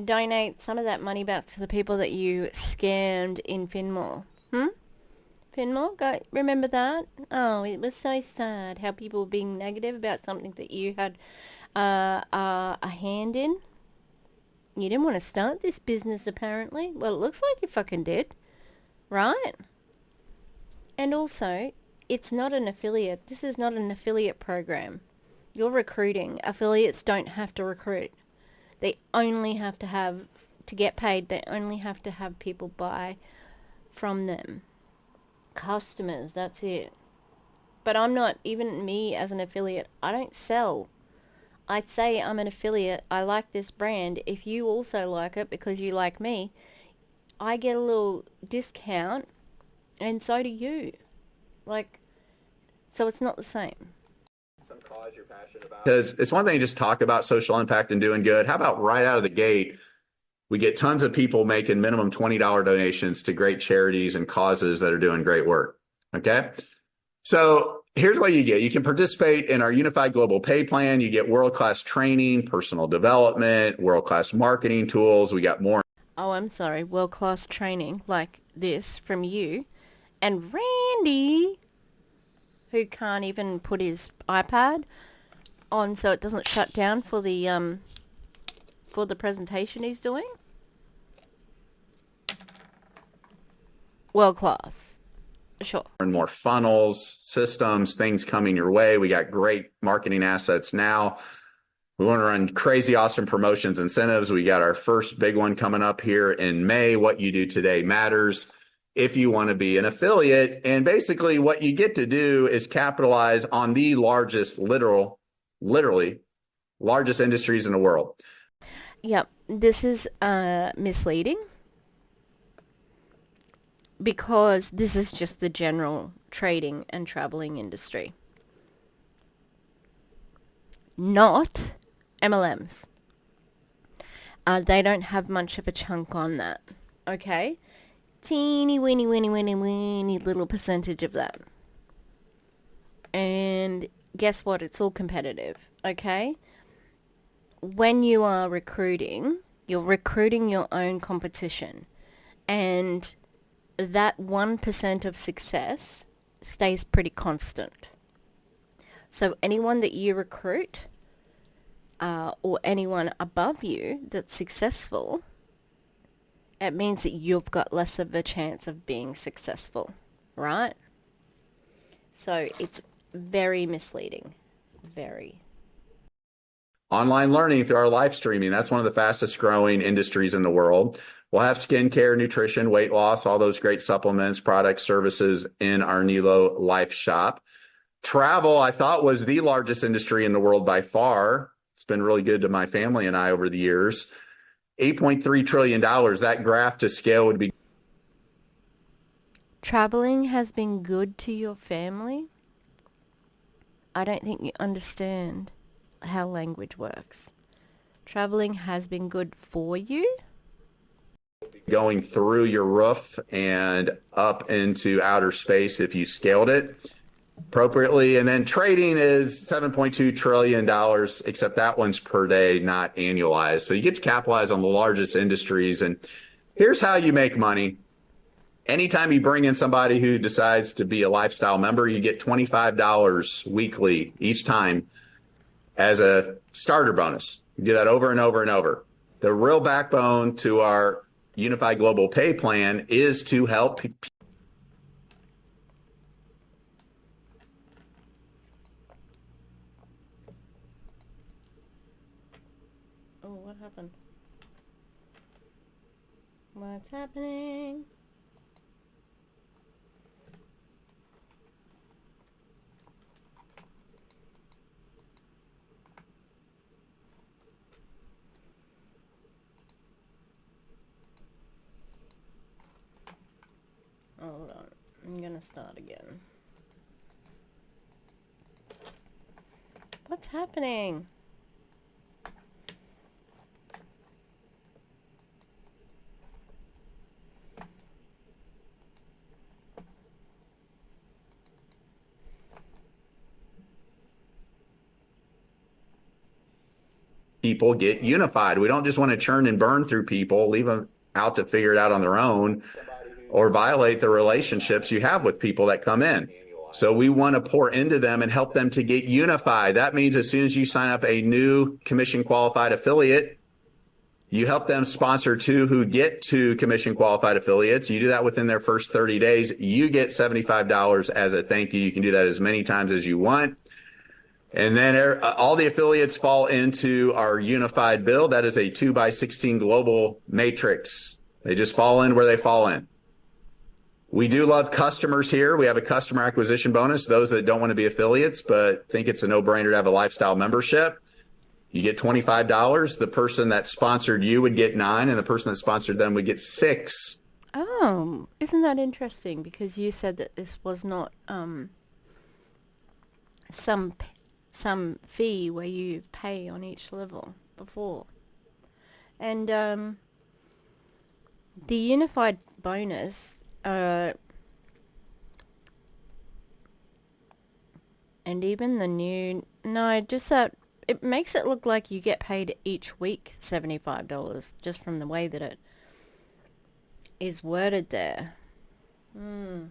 donate some of that money back to the people that you scammed in Finmore? Finmore, remember that? Oh, it was so sad how people were being negative about something that you had a hand in. You didn't want to start this business, apparently. Well, it looks like you fucking did, right? And also, it's not an affiliate. This is not an affiliate program. You're recruiting. Affiliates don't have to recruit. They only have to get paid, they only have to have people buy from them. Customers, that's it. But I'm not, even me as an affiliate, I don't sell. I'd say I'm an affiliate, I like this brand. If you also like it because you like me, I get a little discount, and so do you. So it's not the same. Some cause you're passionate about. Because it's one thing to just talk about social impact and doing good. How about right out of the gate, we get tons of people making minimum $20 donations to great charities and causes that are doing great work. Okay. So here's what you get. You can participate in our unified global pay plan. You get world-class training, personal development, world-class marketing tools. We got more. Oh, I'm sorry. World-class training like this from you and Randy, who can't even put his iPad on so it doesn't shut down for the presentation he's doing. World class. Sure. And more funnels, systems, things coming your way. We got great marketing assets now. We want to run crazy, awesome promotions, incentives. We got our first big one coming up here in May. What you do today matters if you want to be an affiliate. And basically what you get to do is capitalize on the largest, literally largest industries in the world. Yep. This is misleading because this is just the general trading and traveling industry, not MLMs. They don't have much of a chunk on that, okay? Teeny weeny little percentage of that. And guess what? It's all competitive, okay? When you are recruiting, you're recruiting your own competition. And that 1% of success stays pretty constant. So anyone that you recruit, or anyone above you that's successful, it means that you've got less of a chance of being successful, right? So it's very misleading. Very. Online learning through our live streaming. That's one of the fastest growing industries in the world. We'll have skincare, nutrition, weight loss, all those great supplements, products, services in our NELO Life shop. Travel, I thought, was the largest industry in the world by far. It's been really good to my family and I over the years. $8.3 trillion. That graph to scale would be. Traveling has been good to your family? I don't think you understand how language works. Traveling has been good for you? Going through your roof and up into outer space if you scaled it appropriately. And then trading is $7.2 trillion, except that one's per day, not annualized. So you get to capitalize on the largest industries. And here's how you make money. Anytime you bring in somebody who decides to be a lifestyle member, you get $25 weekly each time as a starter bonus. You do that over and over and over. The real backbone to our unified global pay plan is to help people. Oh, what happened? What's happening? Hold on. I'm gonna start again. What's happening? People get unified. We don't just want to churn and burn through people, leave them out to figure it out on their own, or violate the relationships you have with people that come in. So we want to pour into them and help them to get unified. That means as soon as you sign up a new commission qualified affiliate, you help them sponsor two who get two commission qualified affiliates. You do that within their first 30 days. You get $75 as a thank you. You can do that as many times as you want. And then all the affiliates fall into our unified bill. That is a 2x16 global matrix. They just fall in where they fall in. We do love customers here. We have a customer acquisition bonus. Those that don't want to be affiliates but think it's a no-brainer to have a lifestyle membership, you get $25. The person that sponsored you would get $9, and the person that sponsored them would get $6. Oh, isn't that interesting? Because you said that this was not some fee where you pay on each level before. And the unified bonus, and even the new, no, just that it makes it look like you get paid each week $75 just from the way that it is worded there. And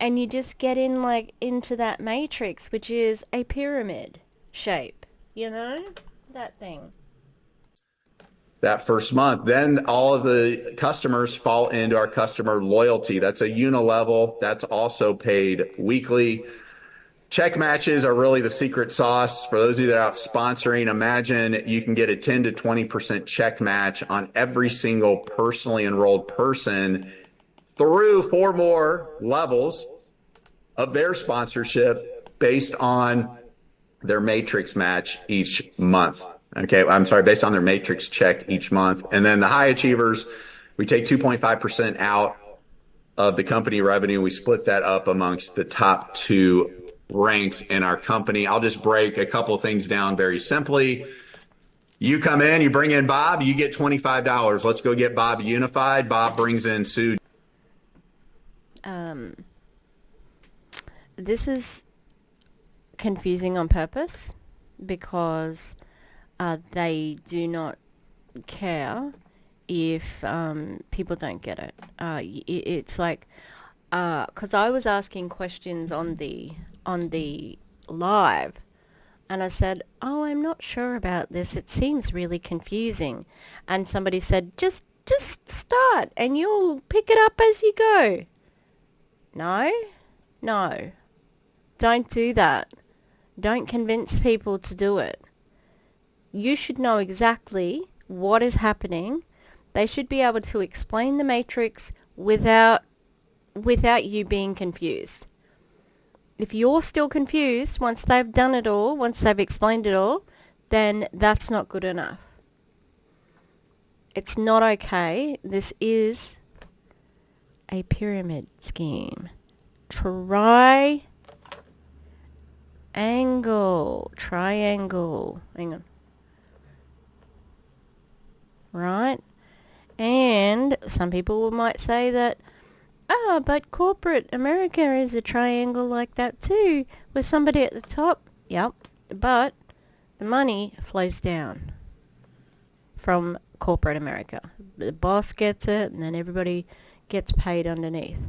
you just get in like into that matrix, which is a pyramid shape, you know, that thing. That first month, then all of the customers fall into our customer loyalty. That's a unilevel. That's also paid weekly. Check matches are really the secret sauce. For those of you that are out sponsoring, imagine you can get a 10 to 20% check match on every single personally enrolled person through 4 more levels of their sponsorship based on their matrix match each month. Okay, I'm sorry, based on their matrix check each month. And then the high achievers, we take 2.5% out of the company revenue, and we split that up amongst the top 2 ranks in our company. I'll just break a couple of things down very simply. You come in, you bring in Bob, you get $25. Let's go get Bob unified. Bob brings in Sue. This is confusing on purpose because they do not care if people don't get it. It's like, because I was asking questions on the live, and I said, oh, I'm not sure about this. It seems really confusing. And somebody said, just start and you'll pick it up as you go. No. Don't do that. Don't convince people to do it. You should know exactly what is happening. They should be able to explain the matrix without you being confused. If you're still confused once they've done it all, once they've explained it all, then that's not good enough. It's not okay. This is a pyramid scheme. Triangle. Hang on. Right? And some people might say that, but corporate America is a triangle like that too, with somebody at the top. Yep. But the money flows down from corporate America. The boss gets it, and then everybody gets paid underneath.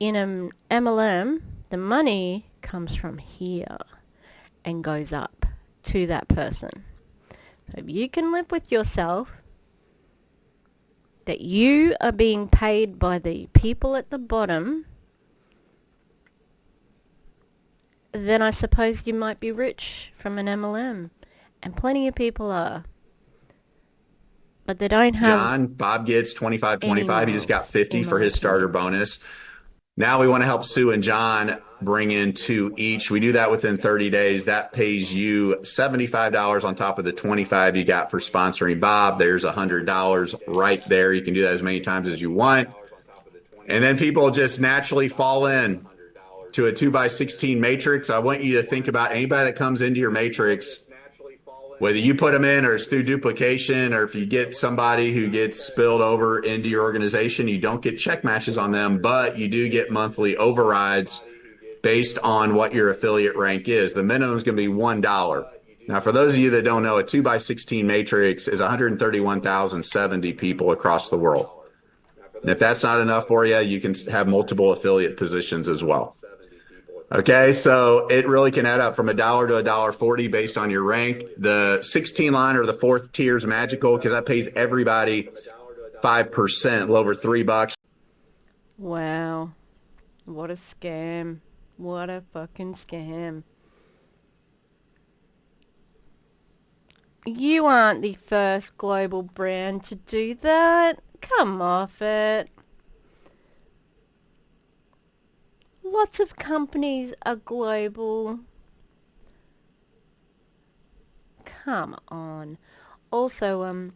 In an MLM, the money comes from here and goes up to that person. So if you can live with yourself that you are being paid by the people at the bottom, then I suppose you might be rich from an MLM. And plenty of people are. But they don't have... John, Bob gets 25. He just got 50 for his starter bonus. Now we want to help Sue and John bring in 2 each. We do that within 30 days. That pays you $75 on top of the 25 you got for sponsoring Bob. There's $100 right there. You can do that as many times as you want. And then people just naturally fall in to a 2x16 matrix. I want you to think about anybody that comes into your matrix, whether you put them in or it's through duplication, or if you get somebody who gets spilled over into your organization, you don't get check matches on them, but you do get monthly overrides based on what your affiliate rank is. The minimum is going to be $1. Now, for those of you that don't know, a 2x16 matrix is 131,070 people across the world. And if that's not enough for you, you can have multiple affiliate positions as well. Okay, so it really can add up from $1 to $1.40 based on your rank. The 16 line or the 4th tier is magical because that pays everybody 5%, a little over $3. Wow. What a scam. What a fucking scam. You aren't the first global brand to do that. Come off it. Lots of companies are global. Come on. Also, what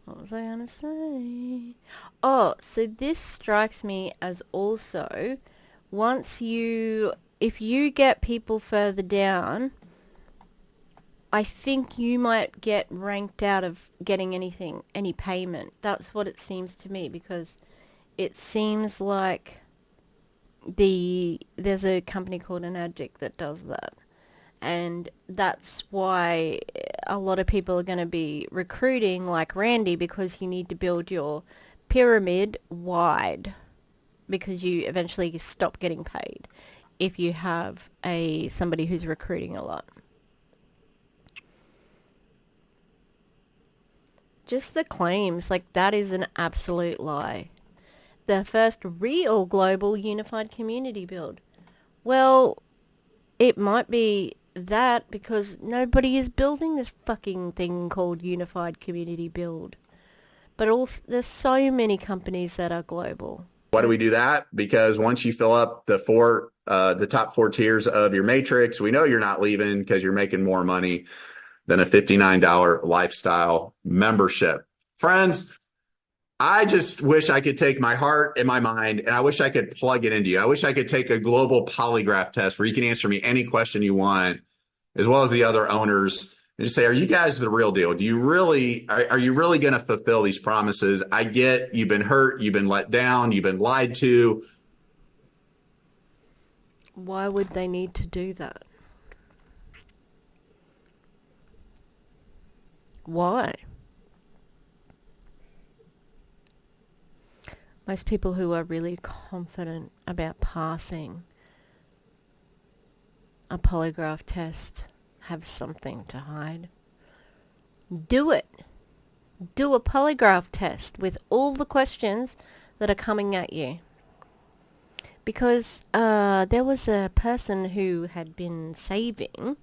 was I gonna say? Oh, so this strikes me as also, if you get people further down, I think you might get ranked out of getting any payment. That's what it seems to me, because it seems like there's a company called an Addict that does that. And that's why a lot of people are going to be recruiting like Randy, because you need to build your pyramid wide, because you eventually stop getting paid if you have somebody who's recruiting a lot. Just the claims, like, that is an absolute lie. The first real global unified community build. Well, it might be that because nobody is building this fucking thing called unified community build. But also, there's so many companies that are global. Why do we do that? Because once you fill up the top 4 tiers of your matrix, we know you're not leaving because you're making more money than a $59 lifestyle membership. Friends, I just wish I could take my heart and my mind, and I wish I could plug it into you. I wish I could take a global polygraph test where you can answer me any question you want, as well as the other owners, and just say, are you guys the real deal? Do you really, are you really going to fulfill these promises? I get you've been hurt, you've been let down, you've been lied to. Why would they need to do that? Why? Most people who are really confident about passing a polygraph test have something to hide. Do it. Do a polygraph test with all the questions that are coming at you. Because there was a person who had been saving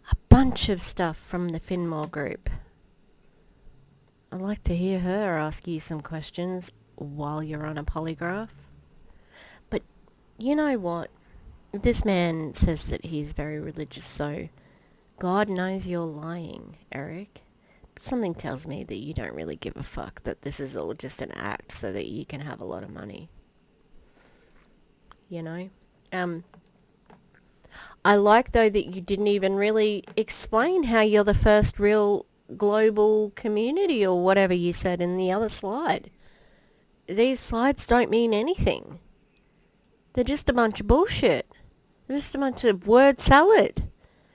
a bunch of stuff from the Finmore group. I'd like to hear her ask you some questions while you're on a polygraph. But you know what? This man says that he's very religious, so God knows you're lying, Eric. But something tells me that you don't really give a fuck, that this is all just an act so that you can have a lot of money. You know? I like, though, that you didn't even really explain how you're the first real global community or whatever you said in the other slide. These slides don't mean anything. They're just a bunch of bullshit. They're just a bunch of word salad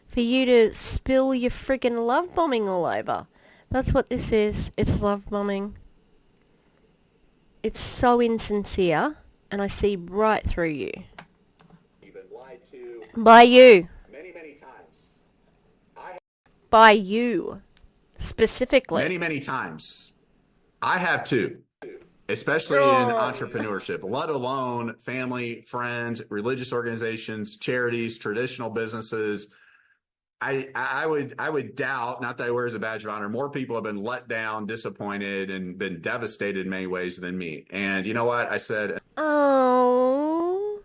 for you to spill your friggin' love bombing all over. That's what this is. It's love bombing. It's so insincere, and I see right through you. You've been lied to By you. many, many times. By you. Specifically. Many, many times. I have too, especially in entrepreneurship, let alone family, friends, religious organizations, charities, traditional businesses. I would doubt, not that I wear as a badge of honor, more people have been let down, disappointed, and been devastated in many ways than me. And you know what? I said, Oh,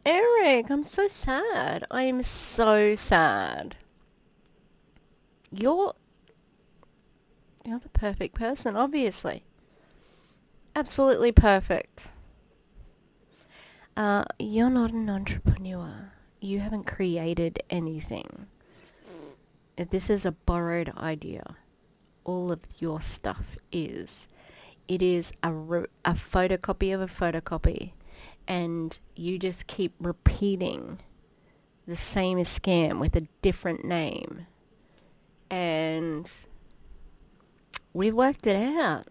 Eric, I'm so sad. I am so sad. You're the perfect person, obviously. Absolutely perfect. You're not an entrepreneur. You haven't created anything. This is a borrowed idea. All of your stuff is. It is a photocopy of a photocopy. And you just keep repeating the same scam with a different name. And we worked it out.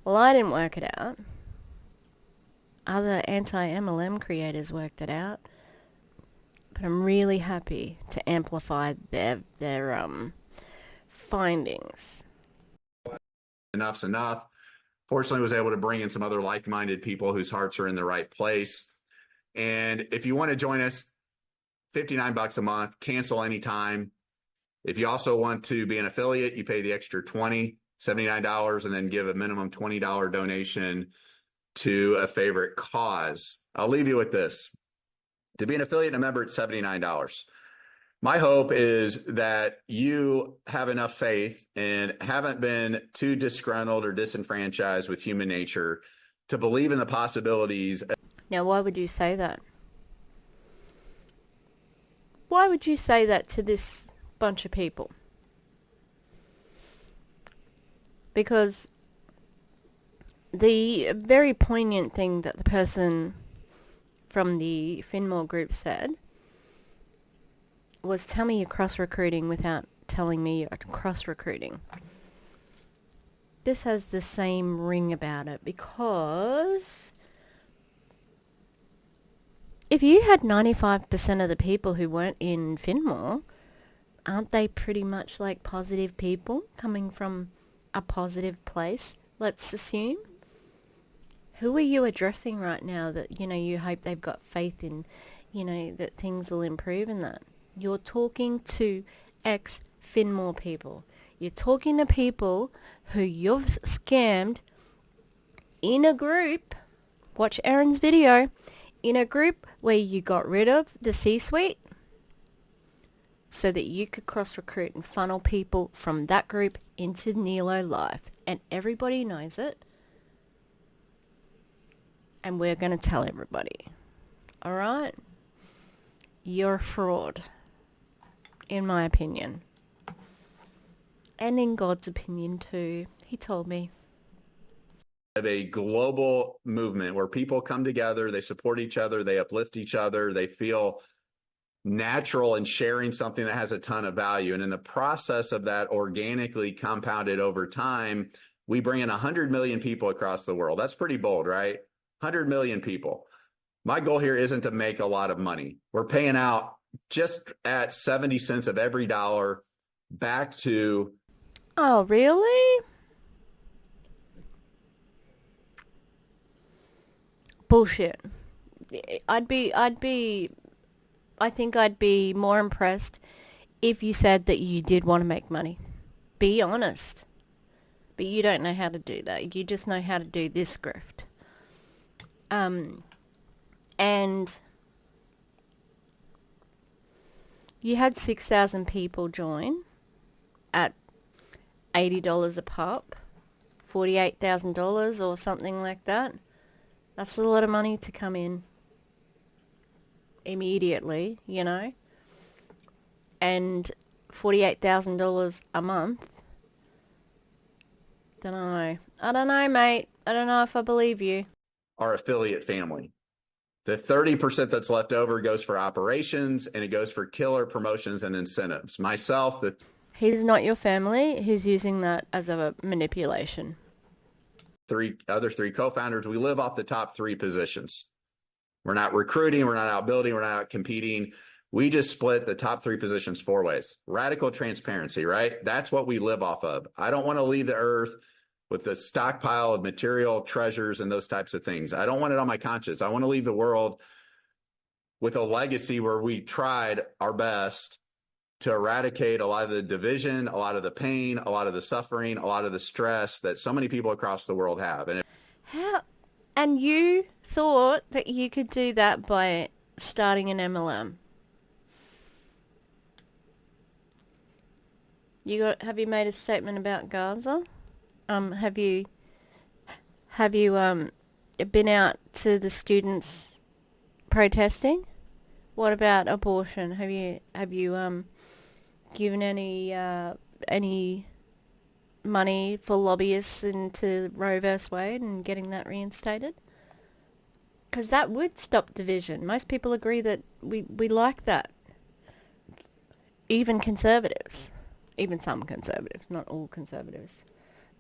Well, I didn't work it out. Other anti-MLM creators worked it out. But I'm really happy to amplify their findings. enough's enough. Fortunately, was able to bring in some other like-minded people whose hearts are in the right place. And if you want to join us, $59 a month, cancel anytime. If you also want to be an affiliate, you pay the extra $79, and then give a minimum $20 donation to a favorite cause. I'll leave you with this. To be an affiliate and a member, it's $79. My hope is that you have enough faith and haven't been too disgruntled or disenfranchised with human nature to believe in the possibilities. Now, why would you say that? Why would you say that to this bunch of people? Because the very poignant thing that the person from the Finmore group said was, tell me you're cross-recruiting without telling me you're cross-recruiting. This has the same ring about it, because if you had 95% of the people who weren't in Finmore, aren't they pretty much like positive people coming from a positive place, let's assume? Who are you addressing right now that, you hope they've got faith in, that things will improve in that? You're talking to ex-Finmore people. You're talking to people who you've scammed in a group. Watch Erin's video. In a group where you got rid of the C-suite so that you could cross-recruit and funnel people from that group into NELO Life. And everybody knows it. And we're going to tell everybody. All right? You're a fraud, in my opinion. And in God's opinion too. He told me. Of a global movement where people come together, they support each other, they uplift each other, they feel natural in sharing something that has a ton of value. And in the process of that, organically compounded over time, we bring in 100 million people across the world. That's pretty bold, right? 100 million people. My goal here isn't to make a lot of money. We're paying out just at 70 cents of every dollar back to... Oh, really? Bullshit. I think I'd be more impressed if you said that you did want to make money. Be honest. But you don't know how to do that. You just know how to do this grift. And you had 6,000 people join at $80 a pop, $48,000 or something like that. That's a lot of money to come in immediately, and $48,000 a month. I don't know, mate. I don't know if I believe you. Our affiliate family. The 30% that's left over goes for operations, and it goes for killer promotions and incentives. Myself, He's not your family. He's using that as a manipulation. Other three co-founders, we live off the top three positions. We're not recruiting, we're not outbuilding, we're not out competing. We just split the top three positions 4 ways. Radical transparency, right? That's what we live off of. I don't want to leave the earth with a stockpile of material treasures and those types of things. I don't want it on my conscience. I want to leave the world with a legacy where we tried our best to eradicate a lot of the division, a lot of the pain, a lot of the suffering, a lot of the stress that so many people across the world have. And you thought that you could do that by starting an MLM. Have you made a statement about Gaza? Have you been out to the students protesting? What about abortion? Have you given any money for lobbyists into Roe vs. Wade and getting that reinstated? Because that would stop division. Most people agree that we like that. Even conservatives. Even some conservatives, not all conservatives.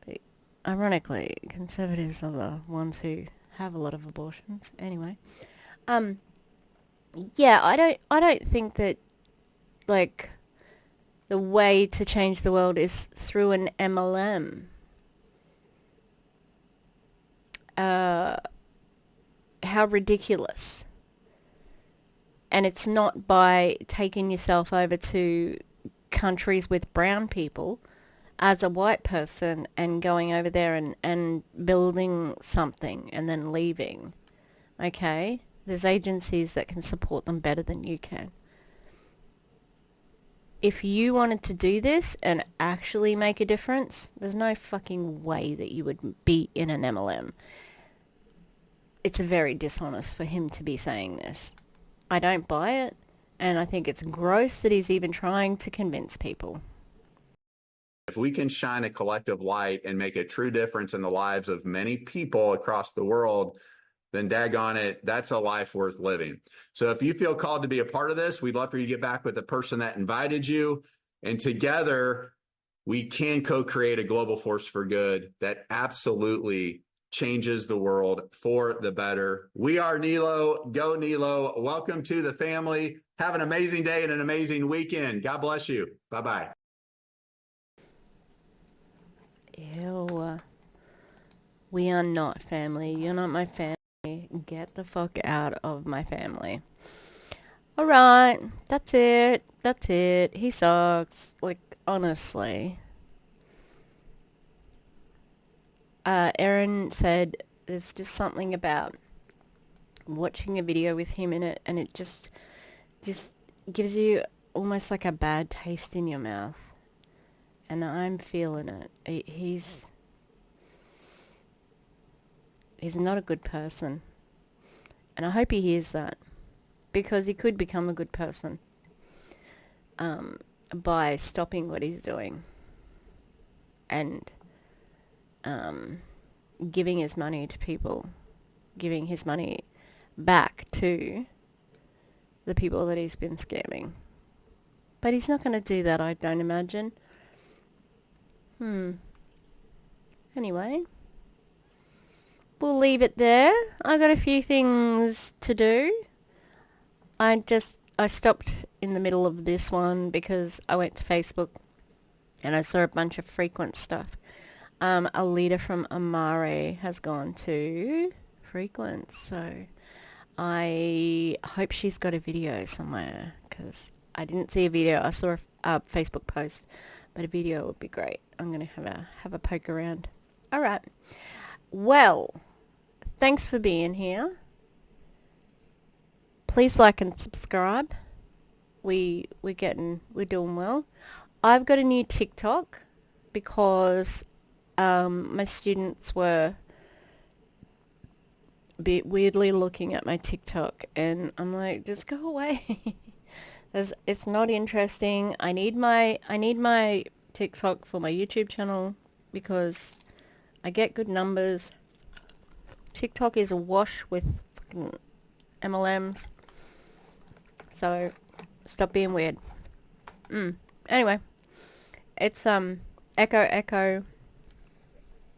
But ironically, conservatives are the ones who have a lot of abortions. Anyway. Yeah, I don't think that, like, the way to change the world is through an MLM. how ridiculous. And it's not by taking yourself over to countries with brown people as a white person and going over there and building something and then leaving. Okay? There's agencies that can support them better than you can. If you wanted to do this and actually make a difference, there's no fucking way that you would be in an MLM. It's very dishonest for him to be saying this. I don't buy it, and I think it's gross that he's even trying to convince people. If we can shine a collective light and make a true difference in the lives of many people across the world, then daggone it, that's a life worth living. So if you feel called to be a part of this, we'd love for you to get back with the person that invited you. And together, we can co-create a global force for good that absolutely changes the world for the better. We are NELO. Go NELO. Welcome to the family. Have an amazing day and an amazing weekend. God bless you. Bye-bye. Ew. We are not family. You're not my family. Get the fuck out of my family. Alright. That's it. That's it. He sucks. Like, honestly. Erin said there's just something about watching a video with him in it, and it just gives you almost like a bad taste in your mouth. And I'm feeling it. He's not a good person. And I hope he hears that, because he could become a good person by stopping what he's doing and giving his money to people, giving his money back to the people that he's been scamming. But he's not going to do that, I don't imagine. Anyway, we'll leave it there. I got a few things to do. I stopped in the middle of this one because I went to Facebook and I saw a bunch of frequent stuff. A leader from Amare has gone to frequent, so I hope she's got a video somewhere, because I didn't see a video. I saw a Facebook post, but a video would be great. I'm going to have a poke around. All right. Well, thanks for being here. Please like and subscribe. We're doing well. I've got a new TikTok because my students were a bit weirdly looking at my TikTok, and I'm like, just go away. It's not interesting. I need my TikTok for my YouTube channel because I get good numbers. TikTok is awash with fucking MLMs. So stop being weird. Anyway, it's Echo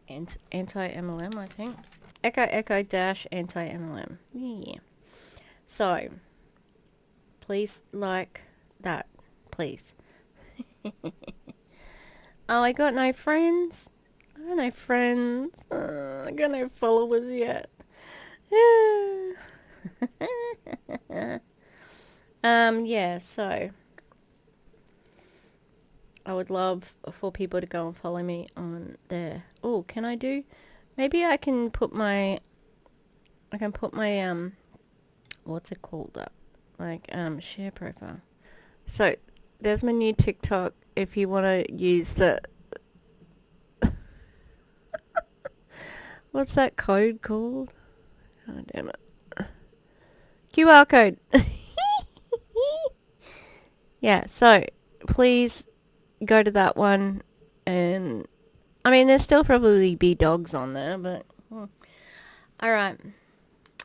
and anti-MLM, I think. Echo dash anti-MLM. Yeah. So please like that, please. Oh, I got no friends. I got no friends. I got no followers yet. Yeah, so I would love for people to go and follow me on there. Oh, can I do? Maybe I can put my what's it called up? Like, share profile. So there's my new TikTok if you want to use the what's that code called? Oh, damn it. QR code. Yeah, so please go to that one, and I mean, there's still probably be dogs on there, but all right.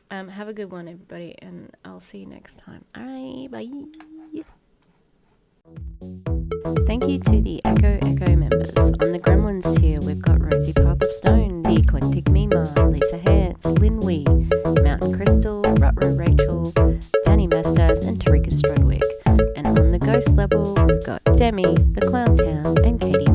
Have a good one, everybody, and I'll see you next time. All right, bye. Thank you to the Echo members. On the Gremlins tier, we've got Rosie Path of Stone, The Eclectic Mima, Lisa Hance, Lynn Wee, Mountain Crystal, Rutro Rachel, Danny Mestas, and Tarika Strudwick. And on the Ghost level, we've got Demi, The Clown Town, and Katie